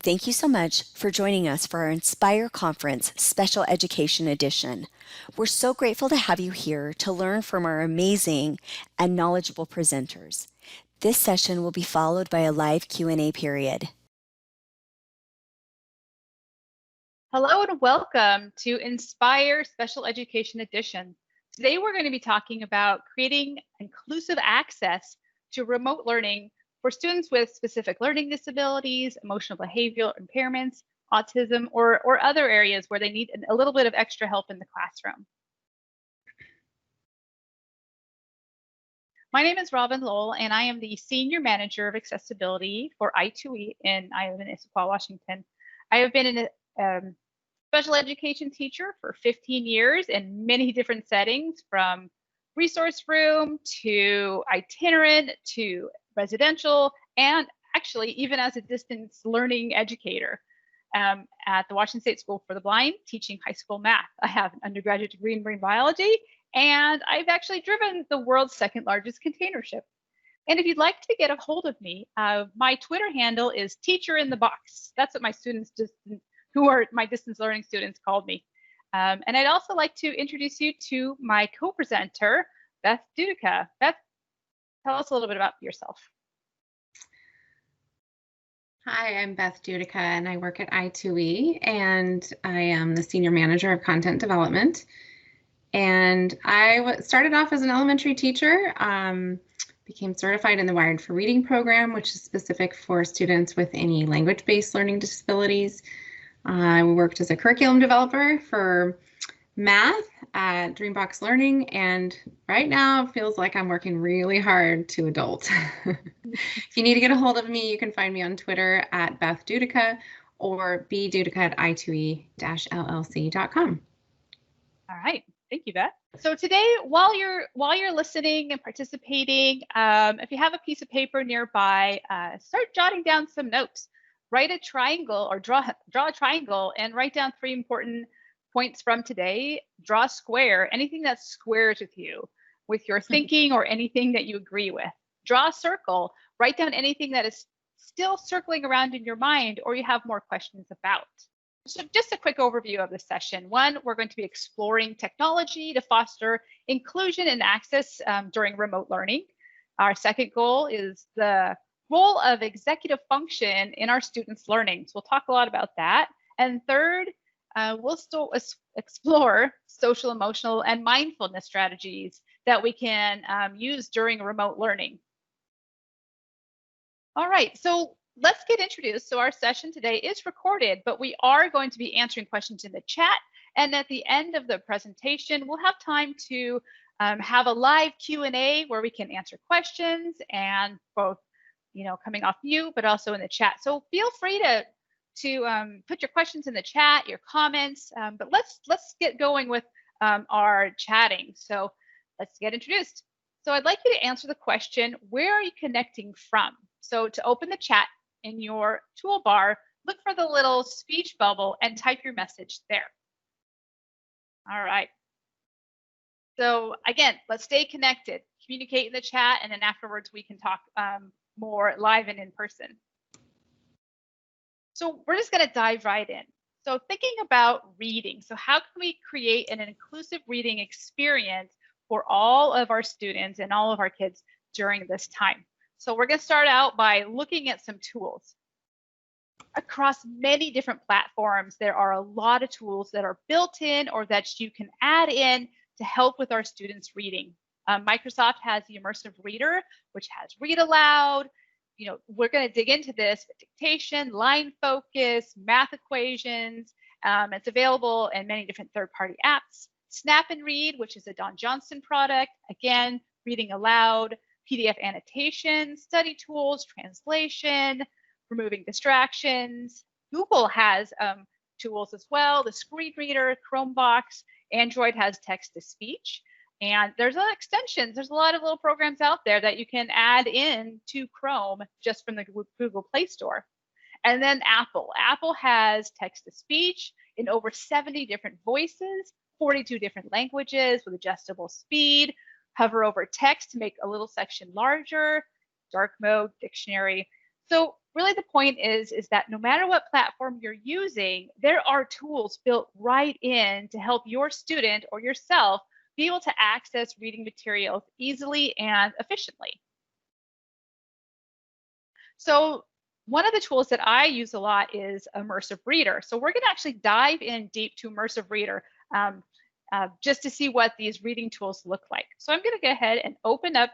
thank you so much for joining us for our Inspire Conference Special Education Edition. We're so grateful to have you here to learn from our amazing and knowledgeable presenters. This session will be followed by a live Q&A period. Hello and welcome to Inspire Special Education Edition. Today we're going to be talking about creating inclusive access to remote learning for students with specific learning disabilities, emotional behavioral impairments, autism, or other areas where they need a little bit of extra help in the classroom. My name is Robin Lowell, and I am the Senior Manager of Accessibility for I2E in Issaquah, Washington. I have been an special education teacher for 15 years in many different settings, from resource room to itinerant to residential, and actually even as a distance learning educator at the Washington State School for the Blind, teaching high school math. I have an undergraduate degree in marine biology, and I've actually driven the world's second largest container ship. And if you'd like to get a hold of me, my Twitter handle is Teacher in the Box. That's what my students who are my distance learning students called me. And I'd also like to introduce you to my co-presenter, Beth Dudica. Beth, tell us a little bit about yourself. Hi, I'm Beth Dudica, and I work at I2E, and I am the Senior Manager of Content Development. And I started off as an elementary teacher, became certified in the Wired for Reading program, which is specific for students with any language-based learning disabilities. I worked as a curriculum developer for math at Dreambox Learning, and right now it feels like I'm working really hard to adult. If you need to get a hold of me, you can find me on Twitter at Beth Dudica or bdudica@i2e-llc.com. All right. Thank you, Beth. So today, while you're listening and participating, if you have a piece of paper nearby, start jotting down some notes. Write a triangle or draw a triangle and write down 3 important points from today. Draw a square, anything that squares with you, with your thinking or anything that you agree with. Draw a circle, write down anything that is still circling around in your mind or you have more questions about. So just a quick overview of the session. 1, we're going to be exploring technology to foster inclusion and access during remote learning. Our second goal is the role of executive function in our students' learning. So we'll talk a lot about that. And third, we'll still explore social, emotional, and mindfulness strategies that we can use during remote learning. All right, so let's get introduced. So our session today is recorded, but we are going to be answering questions in the chat. And at the end of the presentation, we'll have time to have a live Q&A where we can answer questions, and both coming off mute, but also in the chat. So feel free to put your questions in the chat, your comments, but let's get going with our chatting. So let's get introduced. So I'd like you to answer the question, where are you connecting from? So to open the chat in your toolbar, look for the little speech bubble and type your message there. All right. So again, let's stay connected, communicate in the chat, and then afterwards we can talk more live and in person. So we're just going to dive right in. So thinking about reading. So how can we create an inclusive reading experience for all of our students and all of our kids during this time? So we're going to start out by looking at some tools. Across many different platforms, there are a lot of tools that are built in or that you can add in to help with our students' reading. Microsoft has the Immersive Reader, which has Read Aloud. We're going to dig into this with dictation, line focus, math equations. It's available in many different third-party apps. Snap and Read, which is a Don Johnson product. Again, reading aloud, PDF annotation, study tools, translation, removing distractions. Google has tools as well, the screen reader, Chromebox. Android has text-to-speech. And there's extensions. There's a lot of little programs out there that you can add in to Chrome just from the Google Play Store. And then Apple. Apple has text-to-speech in over 70 different voices, 42 different languages with adjustable speed. Hover over text to make a little section larger, dark mode, dictionary. So really the point is that no matter what platform you're using, there are tools built right in to help your student or yourself be able to access reading materials easily and efficiently. So one of the tools that I use a lot is Immersive Reader. So we're going to actually dive in deep to Immersive Reader just to see what these reading tools look like. So I'm going to go ahead and open up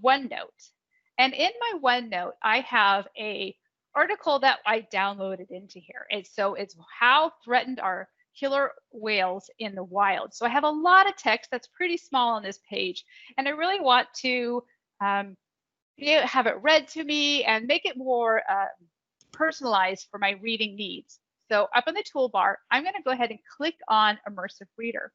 OneNote. And in my OneNote, I have a article that I downloaded into here. So it's how threatened are killer whales in the wild. So I have a lot of text that's pretty small on this page, and I really want to have it read to me and make it more personalized for my reading needs. So up in the toolbar, I'm going to go ahead and click on Immersive Reader.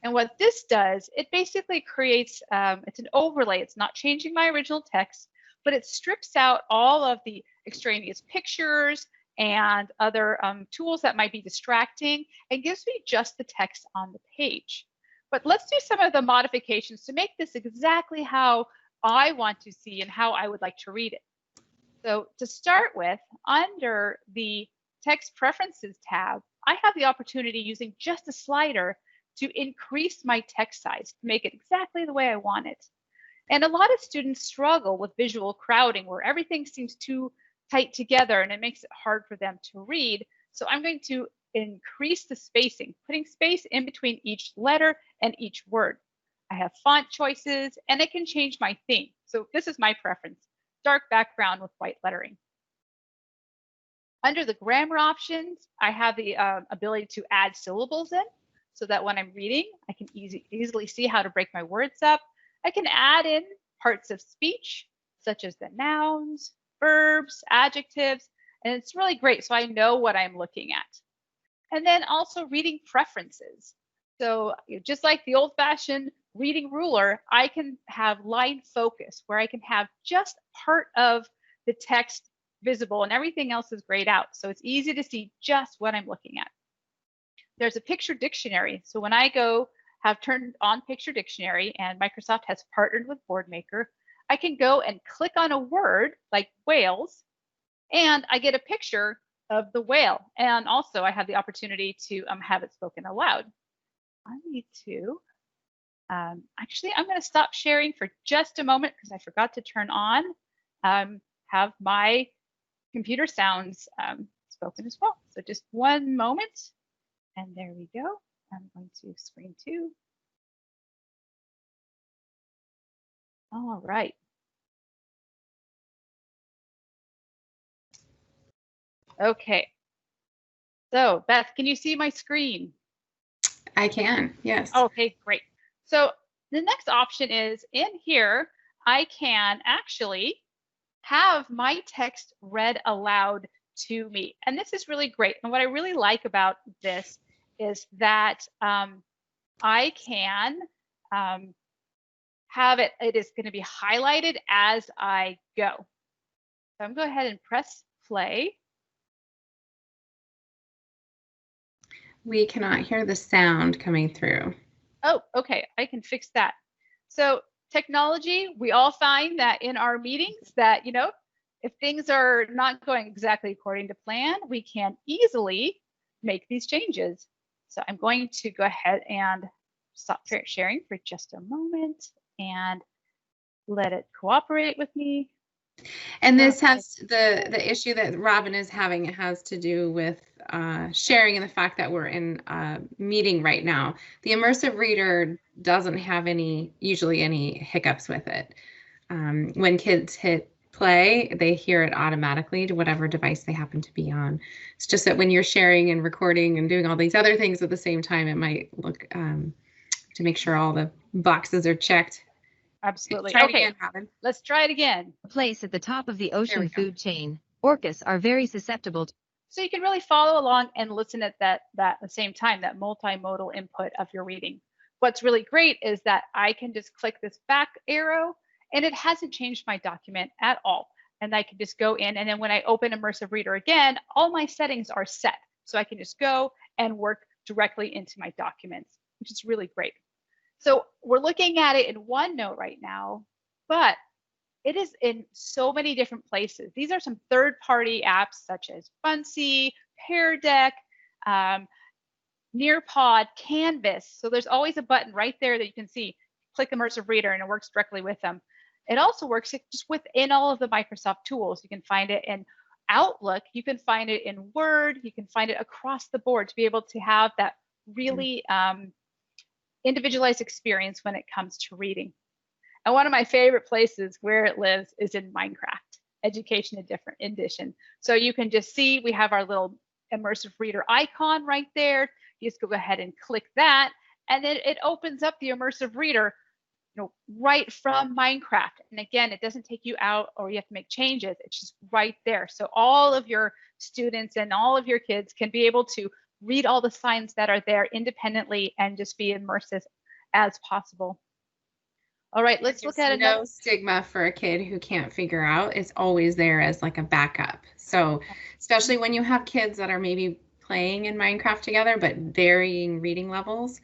And what this does, it basically creates, it's an overlay. It's not changing my original text, but it strips out all of the extraneous pictures and other tools that might be distracting and gives me just the text on the page. But let's do some of the modifications to make this exactly how I want to see and how I would like to read it. So to start with, under the Text Preferences tab, I have the opportunity using just a slider to increase my text size to make it exactly the way I want it. And a lot of students struggle with visual crowding where everything seems too tight together and it makes it hard for them to read. So I'm going to increase the spacing, putting space in between each letter and each word. I have font choices and I can change my theme. So this is my preference, dark background with white lettering. Under the grammar options, I have the ability to add syllables in so that when I'm reading, I can easily see how to break my words up. I can add in parts of speech, such as the nouns, verbs, adjectives, and it's really great so I know what I'm looking at. And then also reading preferences. So just like the old-fashioned reading ruler, I can have line focus where I can have just part of the text visible and everything else is grayed out. So it's easy to see just what I'm looking at. There's a picture dictionary. So when I have turned on picture dictionary and Microsoft has partnered with Boardmaker, I can go and click on a word like whales and I get a picture of the whale. And also I have the opportunity to have it spoken aloud. I need to, actually, I'm going to stop sharing for just a moment because I forgot to turn on, have my computer sounds spoken as well. So just one moment. And there we go. I'm going to screen 2. All right. Okay. So Beth, can you see my screen? I can, yes. Okay, great. So the next option is in here, I can actually have my text read aloud to me. And this is really great. And what I really like about this is that I can have it is going to be highlighted as I go. So I'm going to go ahead and press play. We cannot hear the sound coming through. Oh, okay, I can fix that. So technology, we all find that in our meetings that, if things are not going exactly according to plan, we can easily make these changes. So I'm going to go ahead and stop sharing for just a moment and let it cooperate with me. And this has the issue that Robin is having. It has to do with sharing and the fact that we're in a meeting right now. The immersive reader doesn't have usually any hiccups with it. When kids hit play, they hear it automatically to whatever device they happen to be on. It's just that when you're sharing and recording and doing all these other things at the same time, it might look to make sure all the boxes are checked. Absolutely. Try it Okay, again, Robin. let's try it again. A place at the top of the ocean food chain. Orcas are very susceptible to. So you can really follow along and listen at that at the same time, that multimodal input of your reading. What's really great is that I can just click this back arrow and it hasn't changed my document at all. And I can just go in, and then when I open Immersive Reader again, all my settings are set. So I can just go and work directly into my documents, which is really great. So we're looking at it in OneNote right now, but It is in so many different places. These are some third-party apps such as Buncee, Pear Deck, Nearpod, Canvas. So there's always a button right there that you can see. Click Immersive Reader and it works directly with them. It also works just within all of the Microsoft tools. You can find it in Outlook, you can find it in Word, you can find it across the board to be able to have that really individualized experience when it comes to reading. And one of my favorite places where it lives is in Minecraft, Education Edition. So you can just see we have our little immersive reader icon right there. You just go ahead and click that, and then it opens up the immersive reader, right from Minecraft. And again, it doesn't take you out or you have to make changes. It's just right there. So all of your students and all of your kids can be able to read all the signs that are there independently and just be immersive as possible. All right, let's look at another. No stigma for a kid who can't figure out. It's always there as like a backup. So especially when you have kids that are maybe playing in Minecraft together, but varying reading levels,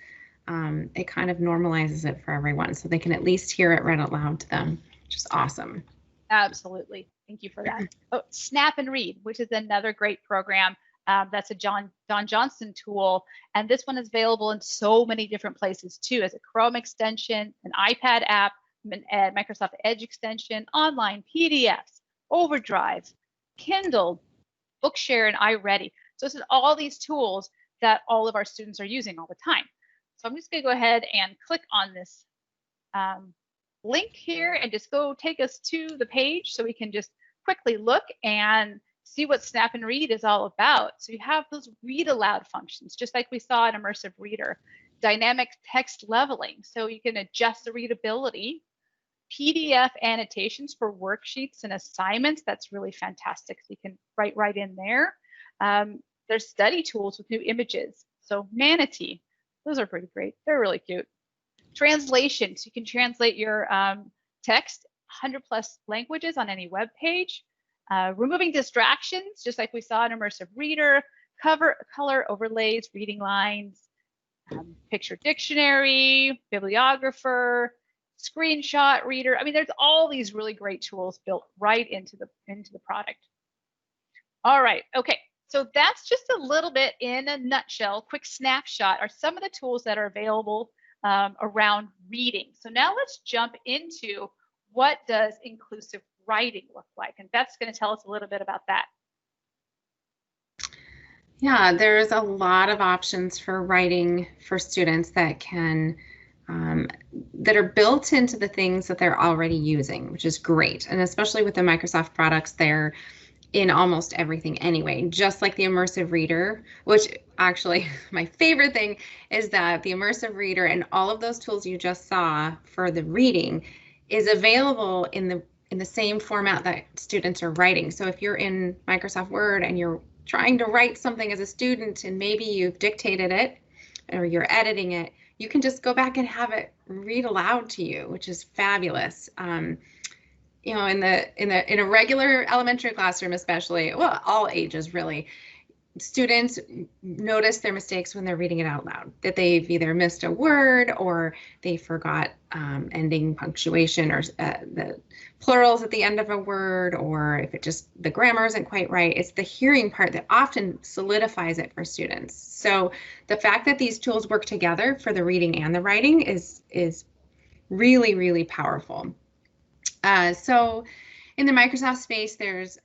it kind of normalizes it for everyone. So they can at least hear it read out loud to them, which is awesome. Absolutely. Thank you for that. Oh, Snap and Read, which is another great program. That's a Don Johnson tool. And this one is available in so many different places too, as a Chrome extension, an iPad app, Microsoft Edge extension, online PDFs, Overdrive, Kindle, Bookshare, and iReady. So this is all these tools that all of our students are using all the time. So I'm just going to go ahead and click on this link here and just go take us to the page so we can just quickly look and see what Snap and Read is all about. So you have those read aloud functions, just like we saw in Immersive Reader. Dynamic text leveling, so you can adjust the readability. PDF annotations for worksheets and assignments. That's really fantastic. So you can write right in there. There's study tools with new images. So Manatee, those are pretty great. They're really cute. Translation, so you can translate your text 100+ languages on any web page. Removing distractions, just like we saw in Immersive Reader. Color overlays, reading lines, picture dictionary, bibliographer, screenshot reader. I mean, there's all these really great tools built right into the product. All right, okay. So that's just a little bit in a nutshell, quick snapshot are some of the tools that are available around reading. So now let's jump into what does inclusive writing look like? And Beth's going to tell us a little bit about that. Yeah, there's a lot of options for writing for students that can that are built into the things that they're already using, which is great. And especially with the Microsoft products, they're in almost everything anyway, just like the Immersive Reader, which actually my favorite thing is that the Immersive Reader and all of those tools you just saw for the reading is available in the same format that students are writing. So if you're in Microsoft Word and you're trying to write something as a student and maybe you've dictated it or you're editing it, you can just go back and have it read aloud to you, which is fabulous. You know, in a regular elementary classroom, especially, well, all ages really, students notice their mistakes when they're reading it out loud, that they've either missed a word or they forgot ending punctuation or the plurals at the end of a word, or if it just, the grammar isn't quite right. It's the hearing part that often solidifies it for students. So the fact that these tools work together for the reading and the writing is really, really powerful. So in the Microsoft space, there's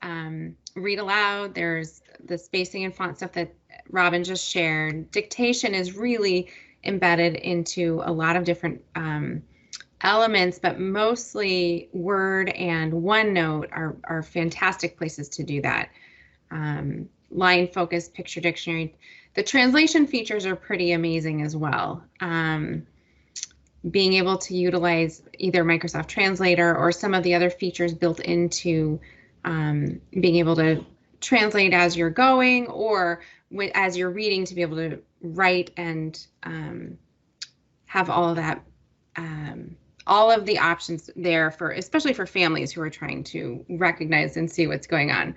read aloud, there's the spacing and font stuff that Robin just shared. Dictation is really embedded into a lot of different elements, but mostly Word and OneNote are fantastic places to do that. Line focus, picture dictionary. The translation features are pretty amazing as well. Being able to utilize either Microsoft Translator or some of the other features built into being able to translate as you're going or as you're reading, to be able to write and have all of that, all of the options there for, especially for families who are trying to recognize and see what's going on.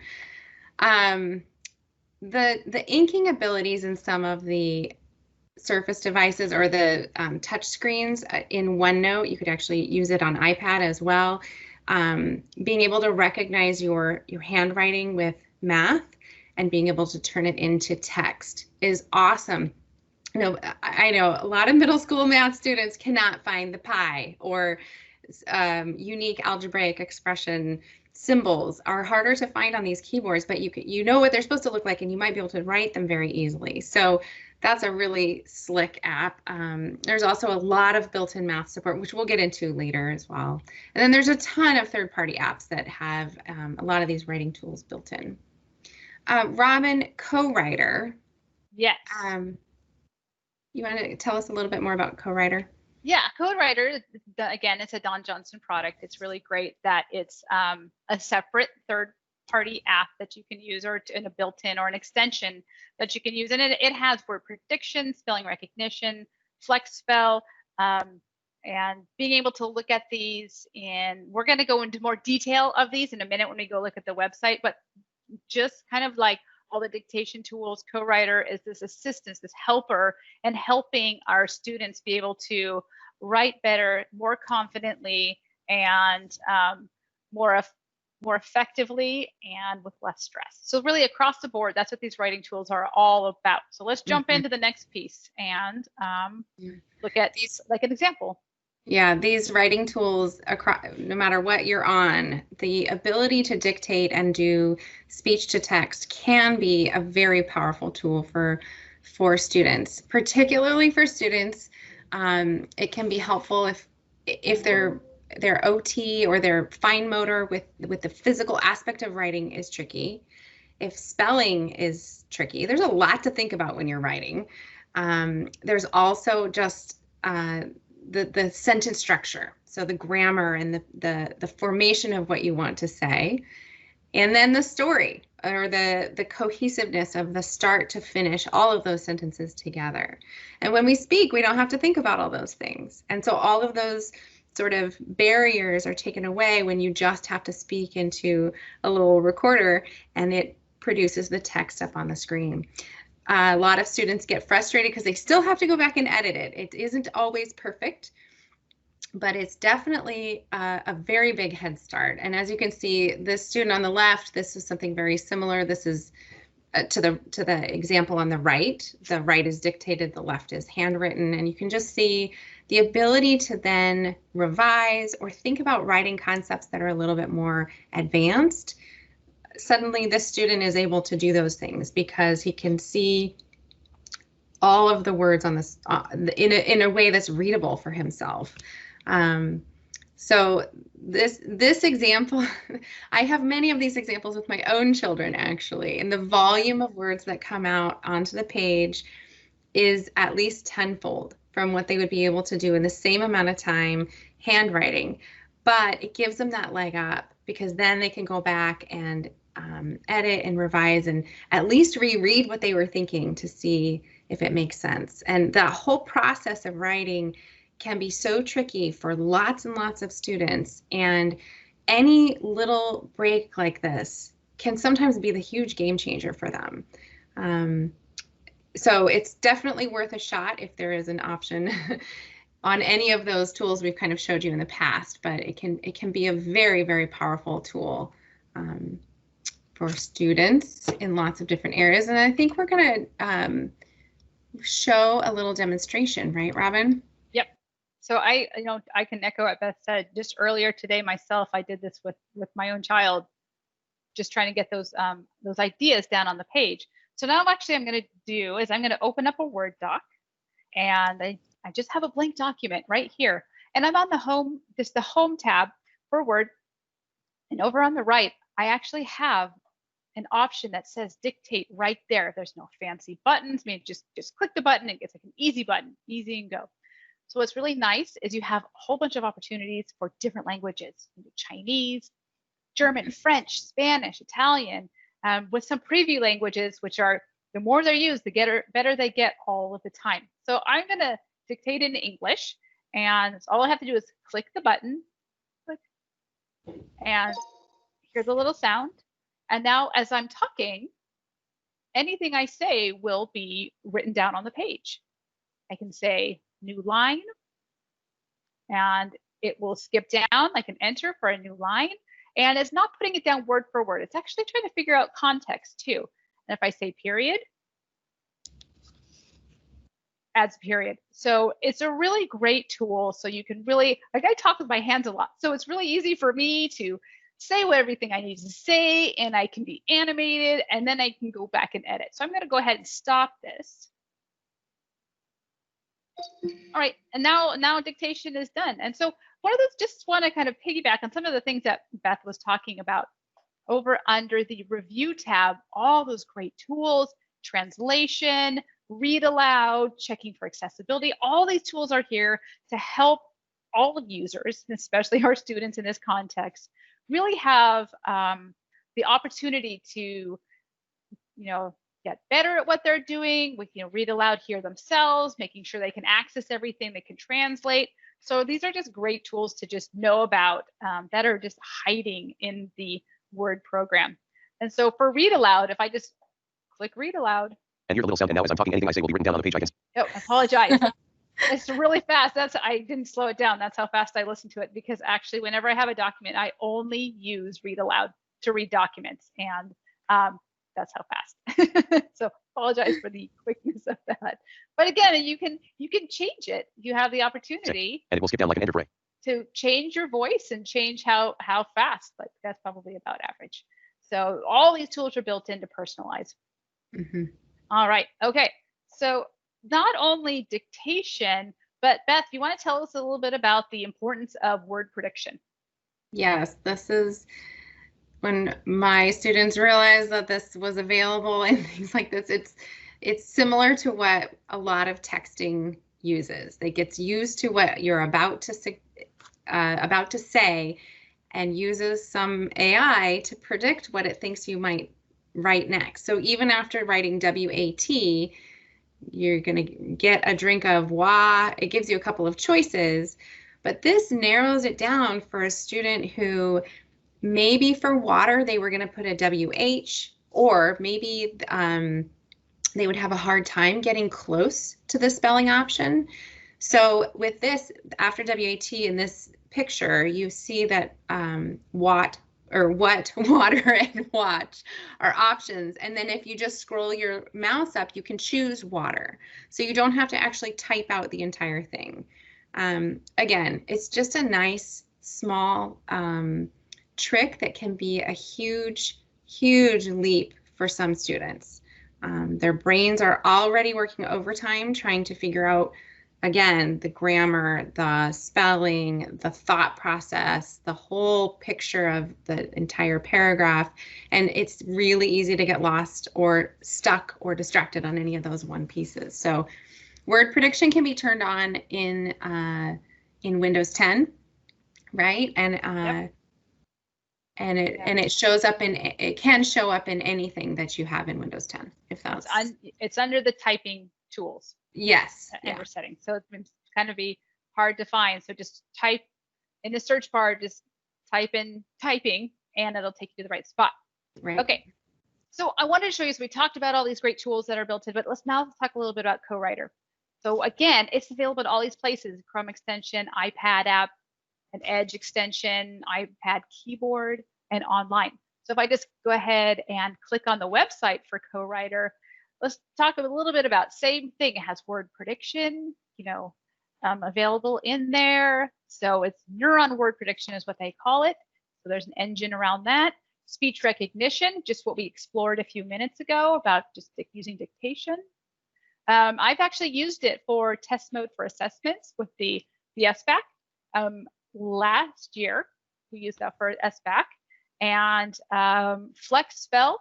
The inking abilities in some of the Surface devices or the touch screens in OneNote, you could actually use it on iPad as well. Being able to recognize your handwriting with math and being able to turn it into text is awesome. I know a lot of middle school math students cannot find the pi, or unique algebraic expression symbols are harder to find on these keyboards, but you know what they're supposed to look like, and you might be able to write them very easily. So that's a really slick app. There's also a lot of built-in math support, which we'll get into later as well. And then there's a ton of third-party apps that have a lot of these writing tools built in. Robin, co-writer. Yes. You want to tell us a little bit more about co-writer? Yeah, CodeWriter, again, it's a Don Johnson product. It's really great that it's a separate third-party app that you can use, or in a built-in or an extension that you can use. And it has word prediction, spelling recognition, flex spell, and being able to look at these. And we're going to go into more detail of these in a minute when we go look at the website. But just kind of like all the dictation tools, CodeWriter is this assistance, this helper, and helping our students be able to write better, more confidently, and more effectively, and with less stress. So really across the board, that's what these writing tools are all about. So let's jump into the next piece and look at these, like an example. Yeah, these writing tools, no matter what you're on, the ability to dictate and do speech to text can be a very powerful tool for students, particularly for students. It can be helpful if their OT or their fine motor with the physical aspect of writing is tricky. If spelling is tricky, there's a lot to think about when you're writing. There's also just the sentence structure, so the grammar and the formation of what you want to say, and then the story, or the cohesiveness of the start to finish, all of those sentences together. And when we speak, we don't have to think about all those things. And so all of those sort of barriers are taken away when you just have to speak into a little recorder and it produces the text up on the screen. A lot of students get frustrated because they still have to go back and edit it. It isn't always perfect, but it's definitely a very big head start. And as you can see, this student on the left, this is something very similar. This is to the example on the right. The right is dictated, the left is handwritten, and you can just see the ability to then revise or think about writing concepts that are a little bit more advanced. Suddenly this student is able to do those things because he can see all of the words on this in a way that's readable for himself. So this example, I have many of these examples with my own children actually, and the volume of words that come out onto the page is at least tenfold from what they would be able to do in the same amount of time handwriting. But it gives them that leg up because then they can go back and edit and revise and at least reread what they were thinking to see if it makes sense. And that whole process of writing can be so tricky for lots and lots of students. And any little break like this can sometimes be the huge game changer for them. So it's definitely worth a shot if there is an option on any of those tools we've kind of showed you in the past, but it can be a very, very powerful tool for students in lots of different areas. And I think we're going to show a little demonstration, right, Robin? Yep. So I can echo what Beth said. Just earlier today myself, I did this with my own child, just trying to get those ideas down on the page. So now actually I'm going to do is I'm going to open up a Word doc, and I just have a blank document right here. And I'm on the home tab for Word. And over on the right, I actually have an option that says dictate right there. There's no fancy buttons. I mean, just click the button. It's like an easy button, easy and go. So what's really nice is you have a whole bunch of opportunities for different languages, Chinese, German, French, Spanish, Italian, with some preview languages, which are the more they're used, the better they get all of the time. So I'm going to dictate in English, and all I have to do is click the button, click, and hear the little sound. And now as I'm talking, anything I say will be written down on the page. I can say new line, and It will skip down like an enter for a new line. And it's not putting it down word for word. It's actually trying to figure out context too. And if I say period, adds a period. So it's a really great tool. So you can really, like, I talk with my hands a lot. So it's really easy for me to say what everything I need to say, and I can be animated, and then I can go back and edit. So I'm going to go ahead and stop this. All right, and now dictation is done. And so one of those, just want to kind of piggyback on some of the things that Beth was talking about. Over under the review tab, all those great tools, translation, read aloud, checking for accessibility, all these tools are here to help all users, especially our students in this context, really have the opportunity to, get better at what they're doing. We can read aloud here themselves, making sure they can access everything, they can translate. So these are just great tools to just know about that are just hiding in the Word program. And so for read aloud, if I just click read aloud. And hear the little sound, and now as I'm talking, anything I say will be written down on the page. I can. Oh, I apologize. It's really fast. I didn't slow it down. That's how fast I listen to it, because actually whenever I have a document, I only use read aloud to read documents. And that's how fast. So apologize for the quickness of that. But again, you can change it. You have the opportunity. And it will skip down like an enter fray. To change your voice and change how fast, but that's probably about average. So all these tools are built in to personalize. Mm-hmm. All right. Okay. So not only dictation, but Beth, you want to tell us a little bit about the importance of word prediction? Yes, this is when my students realized that this was available and things like this. It's similar to what a lot of texting uses. It gets used to what you're about to say and uses some AI to predict what it thinks you might write next. So even after writing WAT, you're going to get a drink of WA. It gives you a couple of choices, but this narrows it down for a student who maybe for water, they were going to put a WH, or maybe they would have a hard time getting close to the spelling option. So with this, after WAT in this picture, you see that what, water, and watch are options. And then if you just scroll your mouse up, you can choose water. So you don't have to actually type out the entire thing. Again, it's just a nice, small trick that can be a huge, huge leap for some students. Their brains are already working overtime trying to figure out, again, the grammar, the spelling, the thought process, the whole picture of the entire paragraph. And it's really easy to get lost or stuck or distracted on any of those one pieces. So word prediction can be turned on in Windows 10, right? And Yep. and it shows up it can show up in anything that you have in Windows 10, if that's it's under the typing tools. Yes. And settings. So it's kind of be hard to find. So just type in the search bar, just type in typing, and it'll take you to the right spot. Right. Okay. So I wanted to show you, so we talked about all these great tools that are built in, but let's talk a little bit about CoWriter. So again, it's available at all these places: Chrome extension, iPad app, an Edge extension, iPad keyboard, and online. So if I just go ahead and click on the website for CoWriter, let's talk a little bit about same thing. It has word prediction, available in there. So it's neuron word prediction is what they call it. So there's an engine around that. Speech recognition, just what we explored a few minutes ago about just using dictation. I've actually used it for test mode for assessments with the SBAC. Last year, we used that for SBAC. And Flex Spell,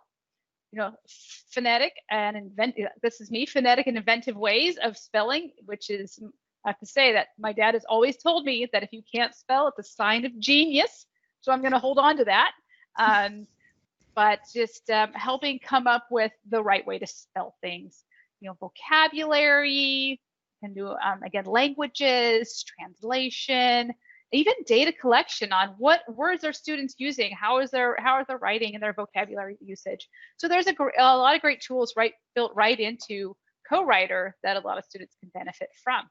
phonetic and inventive. This is me, phonetic and inventive ways of spelling, which is, I have to say that my dad has always told me that if you can't spell, it's a sign of genius. So I'm going to hold on to that. But just helping come up with the right way to spell things, vocabulary, can do, again, languages, translation, even data collection on what words are students using, how are they writing and their vocabulary usage. So there's a lot of great tools built right into CoWriter that a lot of students can benefit from.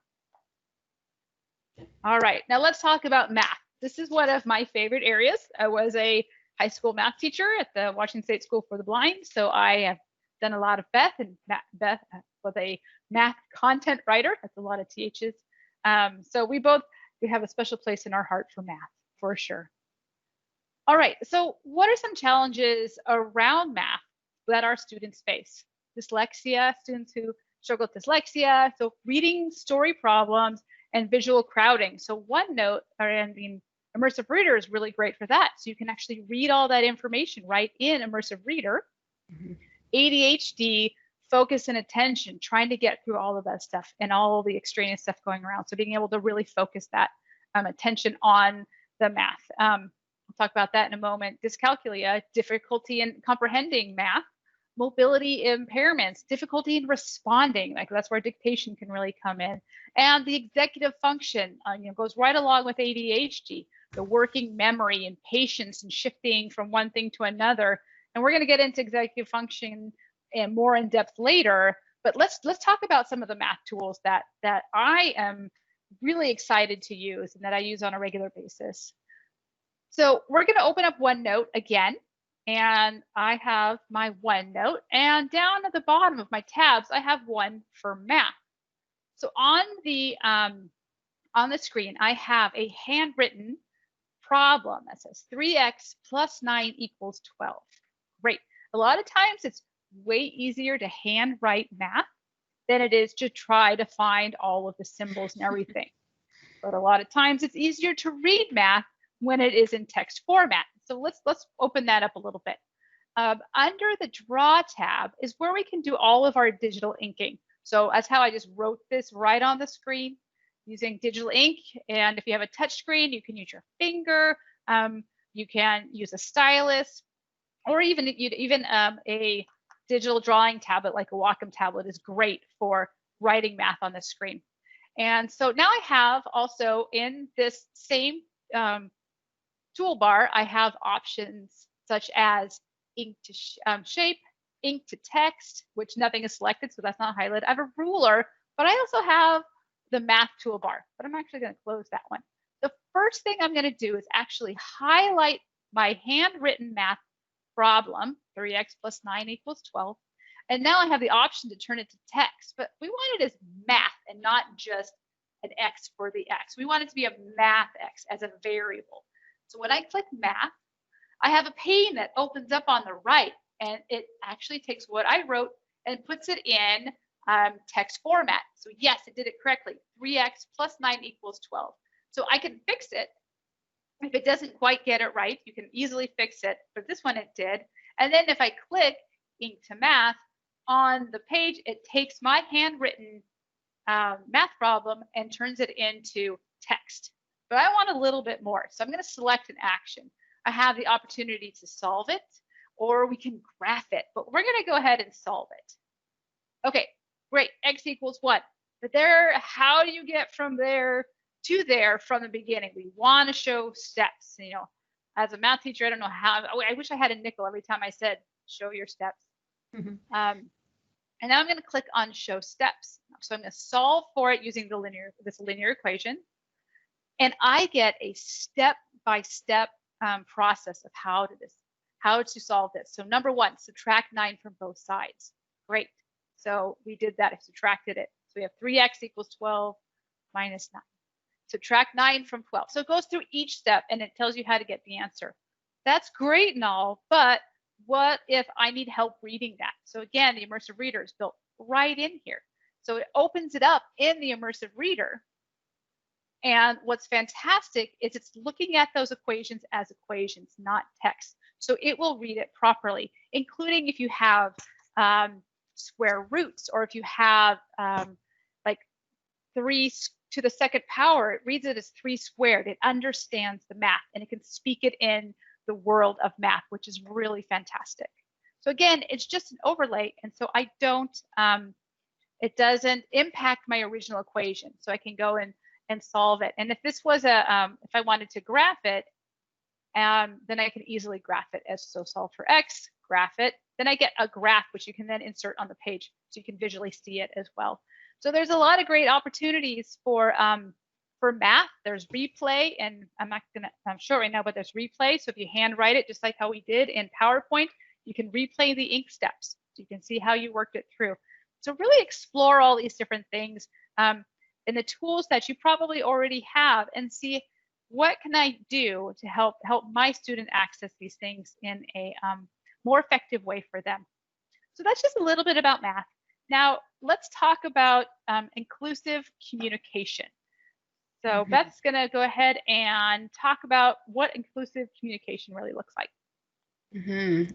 All right, now let's talk about math. This is one of my favorite areas. I was a high school math teacher at the Washington State School for the Blind, so I have done a lot of Beth, and Beth was a math content writer. That's a lot of THs. So we have a special place in our heart for math, for sure. All right, so what are some challenges around math that our students face? Dyslexia, students who struggle with dyslexia, so reading story problems, and visual crowding. So OneNote, Immersive Reader is really great for that. So you can actually read all that information right in Immersive Reader. Mm-hmm. ADHD, focus and attention, trying to get through all of that stuff and all the extraneous stuff going around. So being able to really focus that attention on the math. We'll talk about that in a moment. Dyscalculia, difficulty in comprehending math. Mobility impairments, difficulty in responding, like that's where dictation can really come in. And the executive function goes right along with ADHD, the working memory and patience and shifting from one thing to another. And we're going to get into executive function and more in depth later, but let's talk about some of the math tools that I am really excited to use and that I use on a regular basis. So we're going to open up OneNote again. And I have my OneNote, and down at the bottom of my tabs, I have one for math. So on the screen, I have a handwritten problem that says 3x plus 9 equals 12. Great. A lot of times it's way easier to handwrite math than it is to try to find all of the symbols and everything. But a lot of times it's easier to read math when it is in text format. So let's open that up a little bit. Under the Draw tab is where we can do all of our digital inking. So that's how I just wrote this right on the screen using digital ink. And if you have a touch screen, you can use your finger. You can use a stylus, or even a digital drawing tablet like a Wacom tablet is great for writing math on the screen. And so now I have also in this same toolbar, I have options such as ink to shape, ink to text, which nothing is selected, so that's not highlighted. I have a ruler, but I also have the math toolbar, but I'm actually going to close that one. The first thing I'm going to do is actually highlight my handwritten math problem, 3x plus 9 equals 12. And now I have the option to turn it to text, but we want it as math and not just an x for the x. We want it to be a math x as a variable. So when I click math, I have a pane that opens up on the right, and it actually takes what I wrote and puts it in text format. So yes, it did it correctly. 3x plus 9 equals 12. So I can fix it. If it doesn't quite get it right, you can easily fix it. But this one it did. And then if I click ink to math on the page, it takes my handwritten math problem and turns it into text. But I want a little bit more. So I'm going to select an action. I have the opportunity to solve it, or we can graph it. But we're going to go ahead and solve it. Okay, great. X equals 1. But how do you get from there to there from the beginning? We want to show steps. As a math teacher, I don't know how. I wish I had a nickel every time I said, show your steps. Mm-hmm. And now I'm going to click on show steps. So I'm going to solve for it using this linear equation. And I get a step-by-step process of how to solve this. So number 1, subtract 9 from both sides. Great. So we did that. I subtracted it. So we have 3x equals 12 minus 9. Subtract 9 from 12. So it goes through each step and it tells you how to get the answer. That's great and all, but what if I need help reading that? So again, the Immersive Reader is built right in here. So it opens it up in the Immersive Reader. And what's fantastic is it's looking at those equations as equations, not text. So it will read it properly, including if you have square roots, or if you have like 3 to the second power, it reads it as 3 squared. It understands the math and it can speak it in the world of math, which is really fantastic. So again, it's just an overlay. And so I don't, it doesn't impact my original equation. So I can go and solve it. And if this was if I wanted to graph it, then I can easily graph it as so solve for X, graph it. Then I get a graph, which you can then insert on the page so you can visually see it as well. So there's a lot of great opportunities for for math, there's replay, and I'm sure right now, but there's replay. So if you handwrite it, just like how we did in PowerPoint, you can replay the ink steps. So you can see how you worked it through. So really explore all these different things in the tools that you probably already have, and see what can I do to help my student access these things in a more effective way for them. So that's just a little bit about math. Now let's talk about inclusive communication. So Beth's going to go ahead and talk about what inclusive communication really looks like.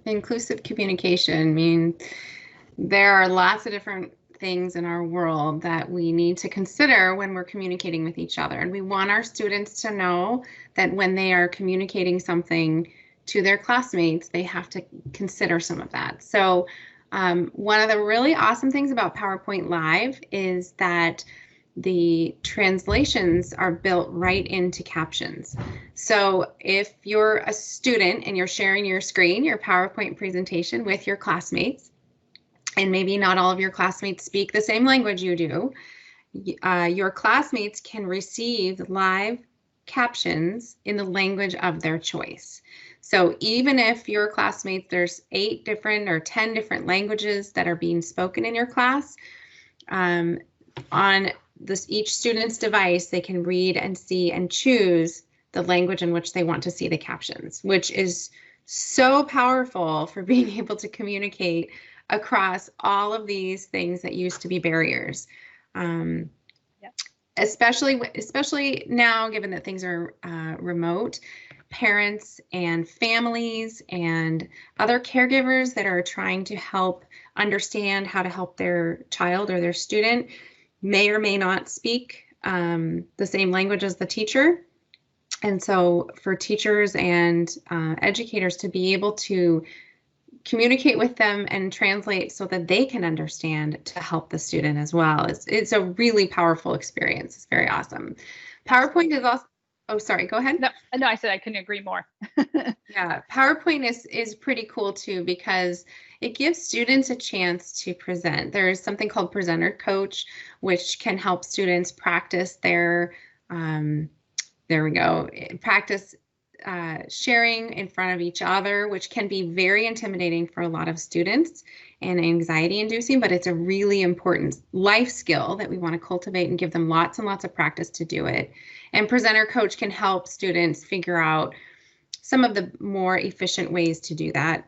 Inclusive communication, I mean, there are lots of different things in our world that we need to consider when we're communicating with each other. And we want our students to know that when they are communicating something to their classmates, they have to consider some of that. So one of the really awesome things about PowerPoint Live is that the translations are built right into captions. So if you're a student and you're sharing your screen, your PowerPoint presentation with your classmates, and maybe not all of your classmates speak the same language you do, your classmates can receive live captions in the language of their choice. So even if your classmates, there's 8 different or 10 different languages that are being spoken in your class, on each student's device, they can read and see and choose the language in which they want to see the captions, which is so powerful for being able to communicate across all of these things that used to be barriers. Especially now, given that things are remote, parents and families and other caregivers that are trying to help understand how to help their child or their student may or may not speak the same language as the teacher. And so for teachers and educators to be able to communicate with them and translate so that they can understand to help the student as well, it's a really powerful experience. It's very awesome. PowerPoint is also, oh, sorry, go ahead. No, I said I couldn't agree more. Yeah, PowerPoint is pretty cool too, because it gives students a chance to present. There is something called Presenter Coach, which can help students practice their, there we go, practice sharing in front of each other, which can be very intimidating for a lot of students and anxiety inducing, but it's a really important life skill that we want to cultivate and give them lots and lots of practice to do it. And Presenter Coach can help students figure out some of the more efficient ways to do that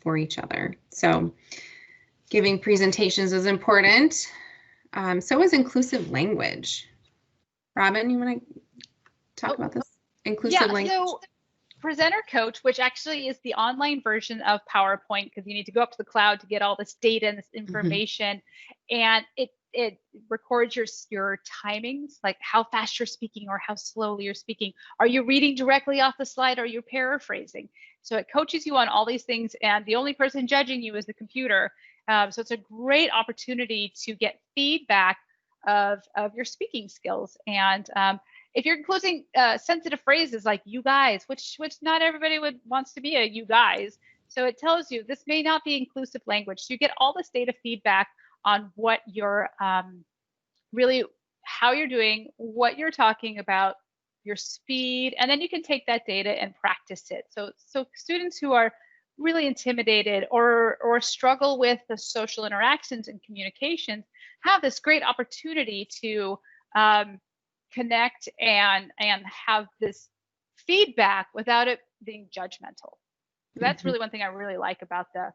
for each other. So giving presentations is important. So is inclusive language. Robin, you want to talk about this? Inclusive language. So Presenter Coach, which actually is the online version of PowerPoint, because you need to go up to the cloud to get all this data and this information, and it records your timings, like how fast you're speaking or how slowly you're speaking. Are you reading directly off the slide? Or are you paraphrasing? So it coaches you on all these things, and the only person judging you is the computer. So it's a great opportunity to get feedback of your speaking skills. And if you're including sensitive phrases like "you guys," which not everybody wants to be a "you guys," so it tells you this may not be inclusive language. So you get all this data feedback on what you're really, how you're doing, what you're talking about, your speed, and then you can take that data and practice it. So students who are really intimidated or struggle with the social interactions and communications have this great opportunity to connect and have this feedback without it being judgmental. So that's really one thing I really like about the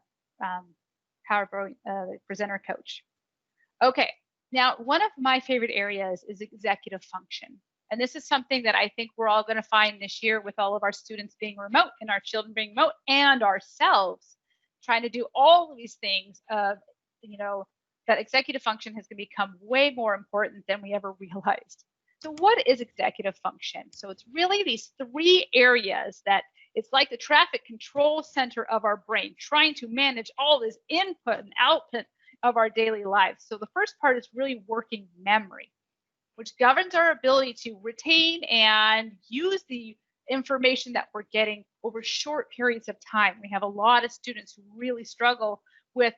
PowerPoint Presenter Coach. Okay, now one of my favorite areas is executive function. And this is something that I think we're all going to find this year with all of our students being remote and our children being remote and ourselves trying to do all of these things. That executive function has become way more important than we ever realized. So what is executive function? So it's really these 3 areas that it's like the traffic control center of our brain, trying to manage all this input and output of our daily lives. So the first part is really working memory, which governs our ability to retain and use the information that we're getting over short periods of time. We have a lot of students who really struggle with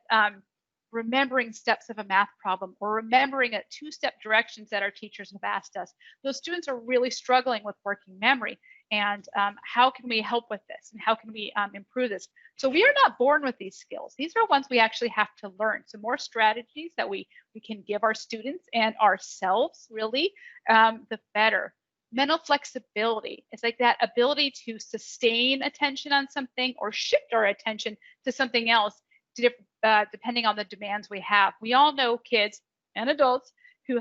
remembering steps of a math problem or remembering a two-step directions that our teachers have asked us. Those students are really struggling with working memory. And how can we help with this? And how can we improve this? So we are not born with these skills. These are ones we actually have to learn. So more strategies that we can give our students and ourselves, really, the better. Mental flexibility. It's like that ability to sustain attention on something or shift our attention to something else depending on the demands we have. We all know kids and adults who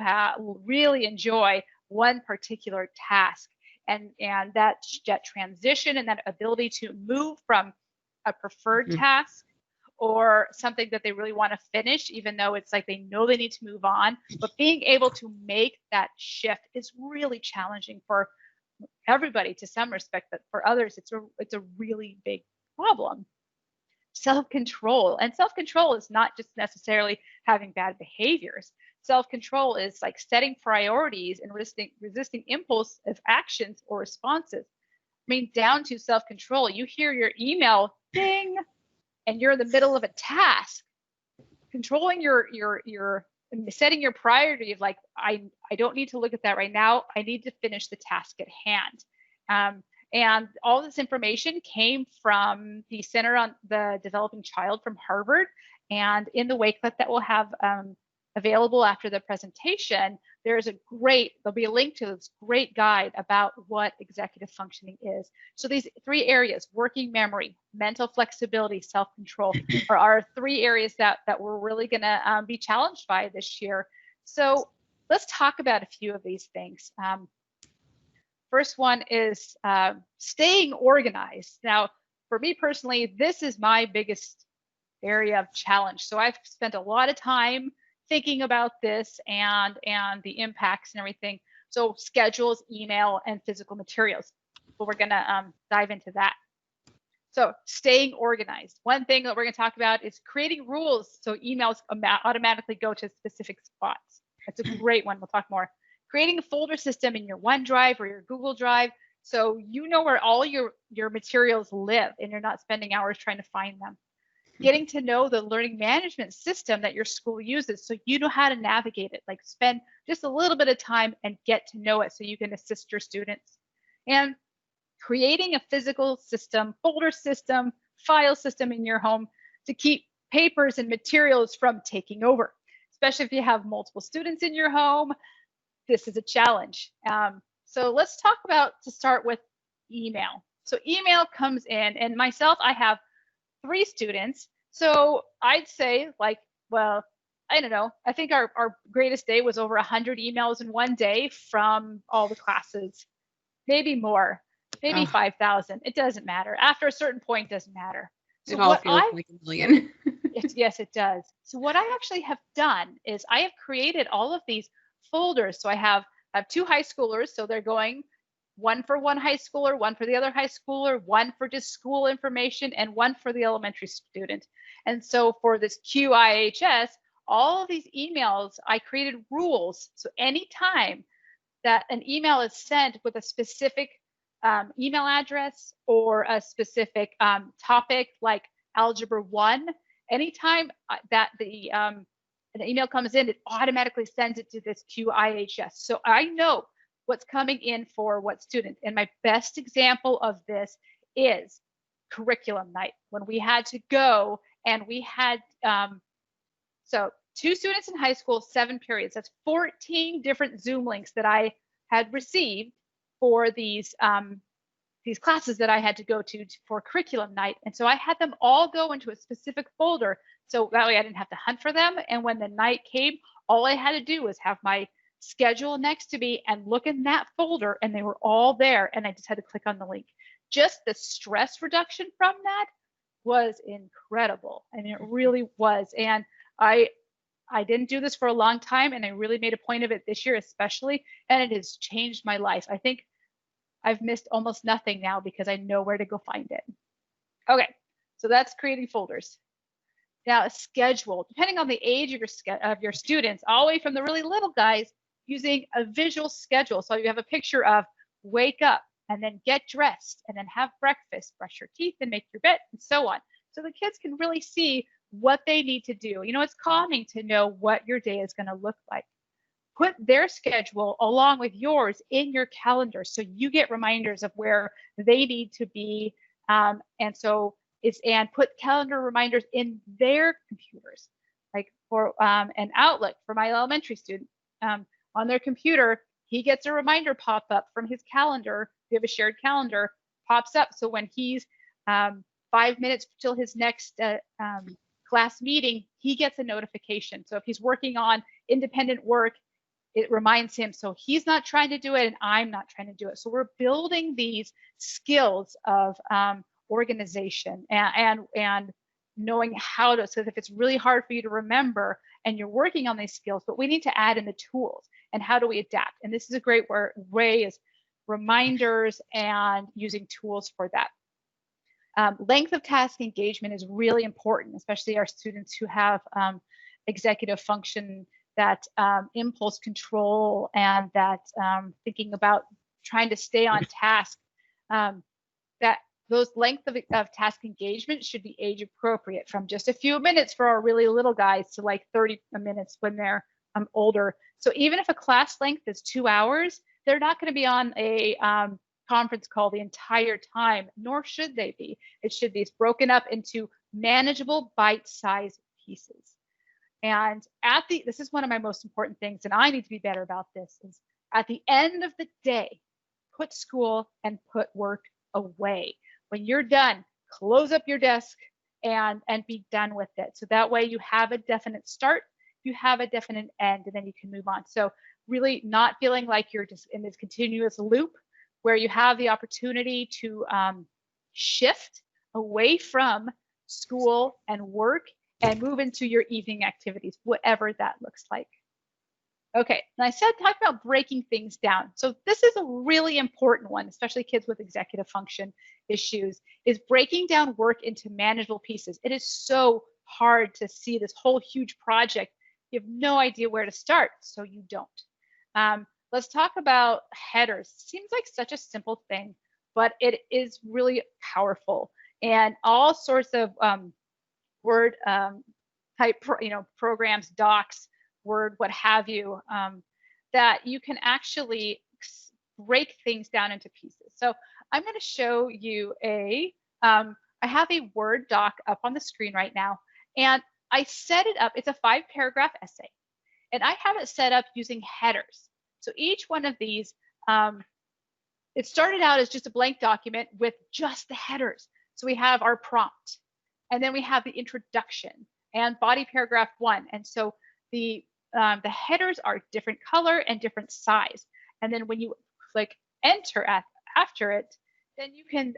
really enjoy one particular task. And that transition and that ability to move from a preferred task or something that they really want to finish, even though it's like they know they need to move on, but being able to make that shift is really challenging for everybody to some respect, but for others, it's a really big problem. Self-control, and self-control is not just necessarily having bad behaviors. Self-control is like setting priorities and resisting impulse of actions or responses. I mean, down to self-control. You hear your email ding, and you're in the middle of a task. Controlling your setting your priority of like, I don't need to look at that right now. I need to finish the task at hand. And all this information came from the Center on the Developing Child from Harvard. And in the Wakelet that we'll have available after the presentation, there'll be a link to this great guide about what executive functioning is. So these three areas, working memory, mental flexibility, self-control, are our three areas that we're really gonna be challenged by this year. So let's talk about a few of these things. First one is staying organized. Now, for me personally, this is my biggest area of challenge. So I've spent a lot of time thinking about this and the impacts and everything. So schedules, email, and physical materials. But we're gonna dive into that. So staying organized. One thing that we're gonna talk about is creating rules so emails automatically go to specific spots. That's a great one. We'll talk more. Creating a folder system in your OneDrive or your Google Drive so you know where all your materials live and you're not spending hours trying to find them. Getting to know the learning management system that your school uses so you know how to navigate it, like spend just a little bit of time and get to know it so you can assist your students. And creating a physical system, folder system, file system in your home to keep papers and materials from taking over, especially if you have multiple students in your home. This is a challenge. So let's talk about, to start with, email. So email comes in, and myself, I have 3 students. So I'd say, like, well, I don't know. I think our greatest day was over 100 emails in one day from all the classes, maybe more, maybe 5,000. It doesn't matter. After a certain point, it doesn't matter. So it all feels like a million. Yes, it does. So what I actually have done is I have created all of these folders. So I have 2 high schoolers, so they're going one for one high schooler, one for the other high schooler, one for just school information, and one for the elementary student. And so for this QIHS, all of these emails, I created rules. So anytime that an email is sent with a specific email address or a specific topic like Algebra 1, anytime that an email comes in, it automatically sends it to this QIHS. So I know what's coming in for what student. And my best example of this is curriculum night, when we had to go and we had, so 2 students in high school, 7 periods. That's 14 different Zoom links that I had received for these classes that I had to go to for curriculum night. And so I had them all go into a specific folder. So that way I didn't have to hunt for them. And when the night came, all I had to do was have my schedule next to me and look in that folder, and they were all there. And I just had to click on the link. Just the stress reduction from that was incredible. I mean, it really was. And I didn't do this for a long time, and I really made a point of it this year, especially, and it has changed my life. I think I've missed almost nothing now because I know where to go find it. Okay, so that's creating folders. Now, a schedule, depending on the age of your students, all the way from the really little guys, using a visual schedule. So you have a picture of wake up and then get dressed and then have breakfast, brush your teeth and make your bed, and so on. So the kids can really see what they need to do. You know, it's calming to know what your day is going to look like. Put their schedule along with yours in your calendar so you get reminders of where they need to be. And put calendar reminders in their computers, like for an Outlook for my elementary student. On their computer, he gets a reminder pop up from his calendar. We have a shared calendar, pops up. So when he's 5 minutes till his next class meeting, he gets a notification. So if he's working on independent work, it reminds him. So he's not trying to do it and I'm not trying to do it. So we're building these skills of organization and knowing how to, so if it's really hard for you to remember and you're working on these skills, but we need to add in the tools and how do we adapt? And this is a great way is reminders and using tools for that. Length of task engagement is really important, especially our students who have executive function, that impulse control, and that thinking about trying to stay on task. That those length of task engagement should be age appropriate, from just a few minutes for our really little guys to like 30 minutes when they're older. So even if a class length is 2 hours, they're not going to be on a conference call the entire time, nor should they be. It should be broken up into manageable bite-sized pieces. And this is one of my most important things, and I need to be better about this, is at the end of the day, put school and put work away. When you're done, close up your desk and be done with it. So that way you have a definite start, you have a definite end, and then you can move on. So really not feeling like you're just in this continuous loop where you have the opportunity to shift away from school and work and move into your evening activities, whatever that looks like. Okay, and I said talk about breaking things down. So this is a really important one, especially kids with executive function issues, is breaking down work into manageable pieces. It is so hard to see this whole huge project. You have no idea where to start, so you don't. Let's talk about headers. Seems like such a simple thing, but it is really powerful. And all sorts of Word type, programs, docs, Word, what have you, that you can actually break things down into pieces. So I'm going to show you I have a Word doc up on the screen right now, and I set it up. It's a 5-paragraph essay, and I have it set up using headers. So each one of these, it started out as just a blank document with just the headers. So we have our prompt, and then we have the introduction and body paragraph 1. And so the headers are different color and different size. And then when you click enter after it, then you can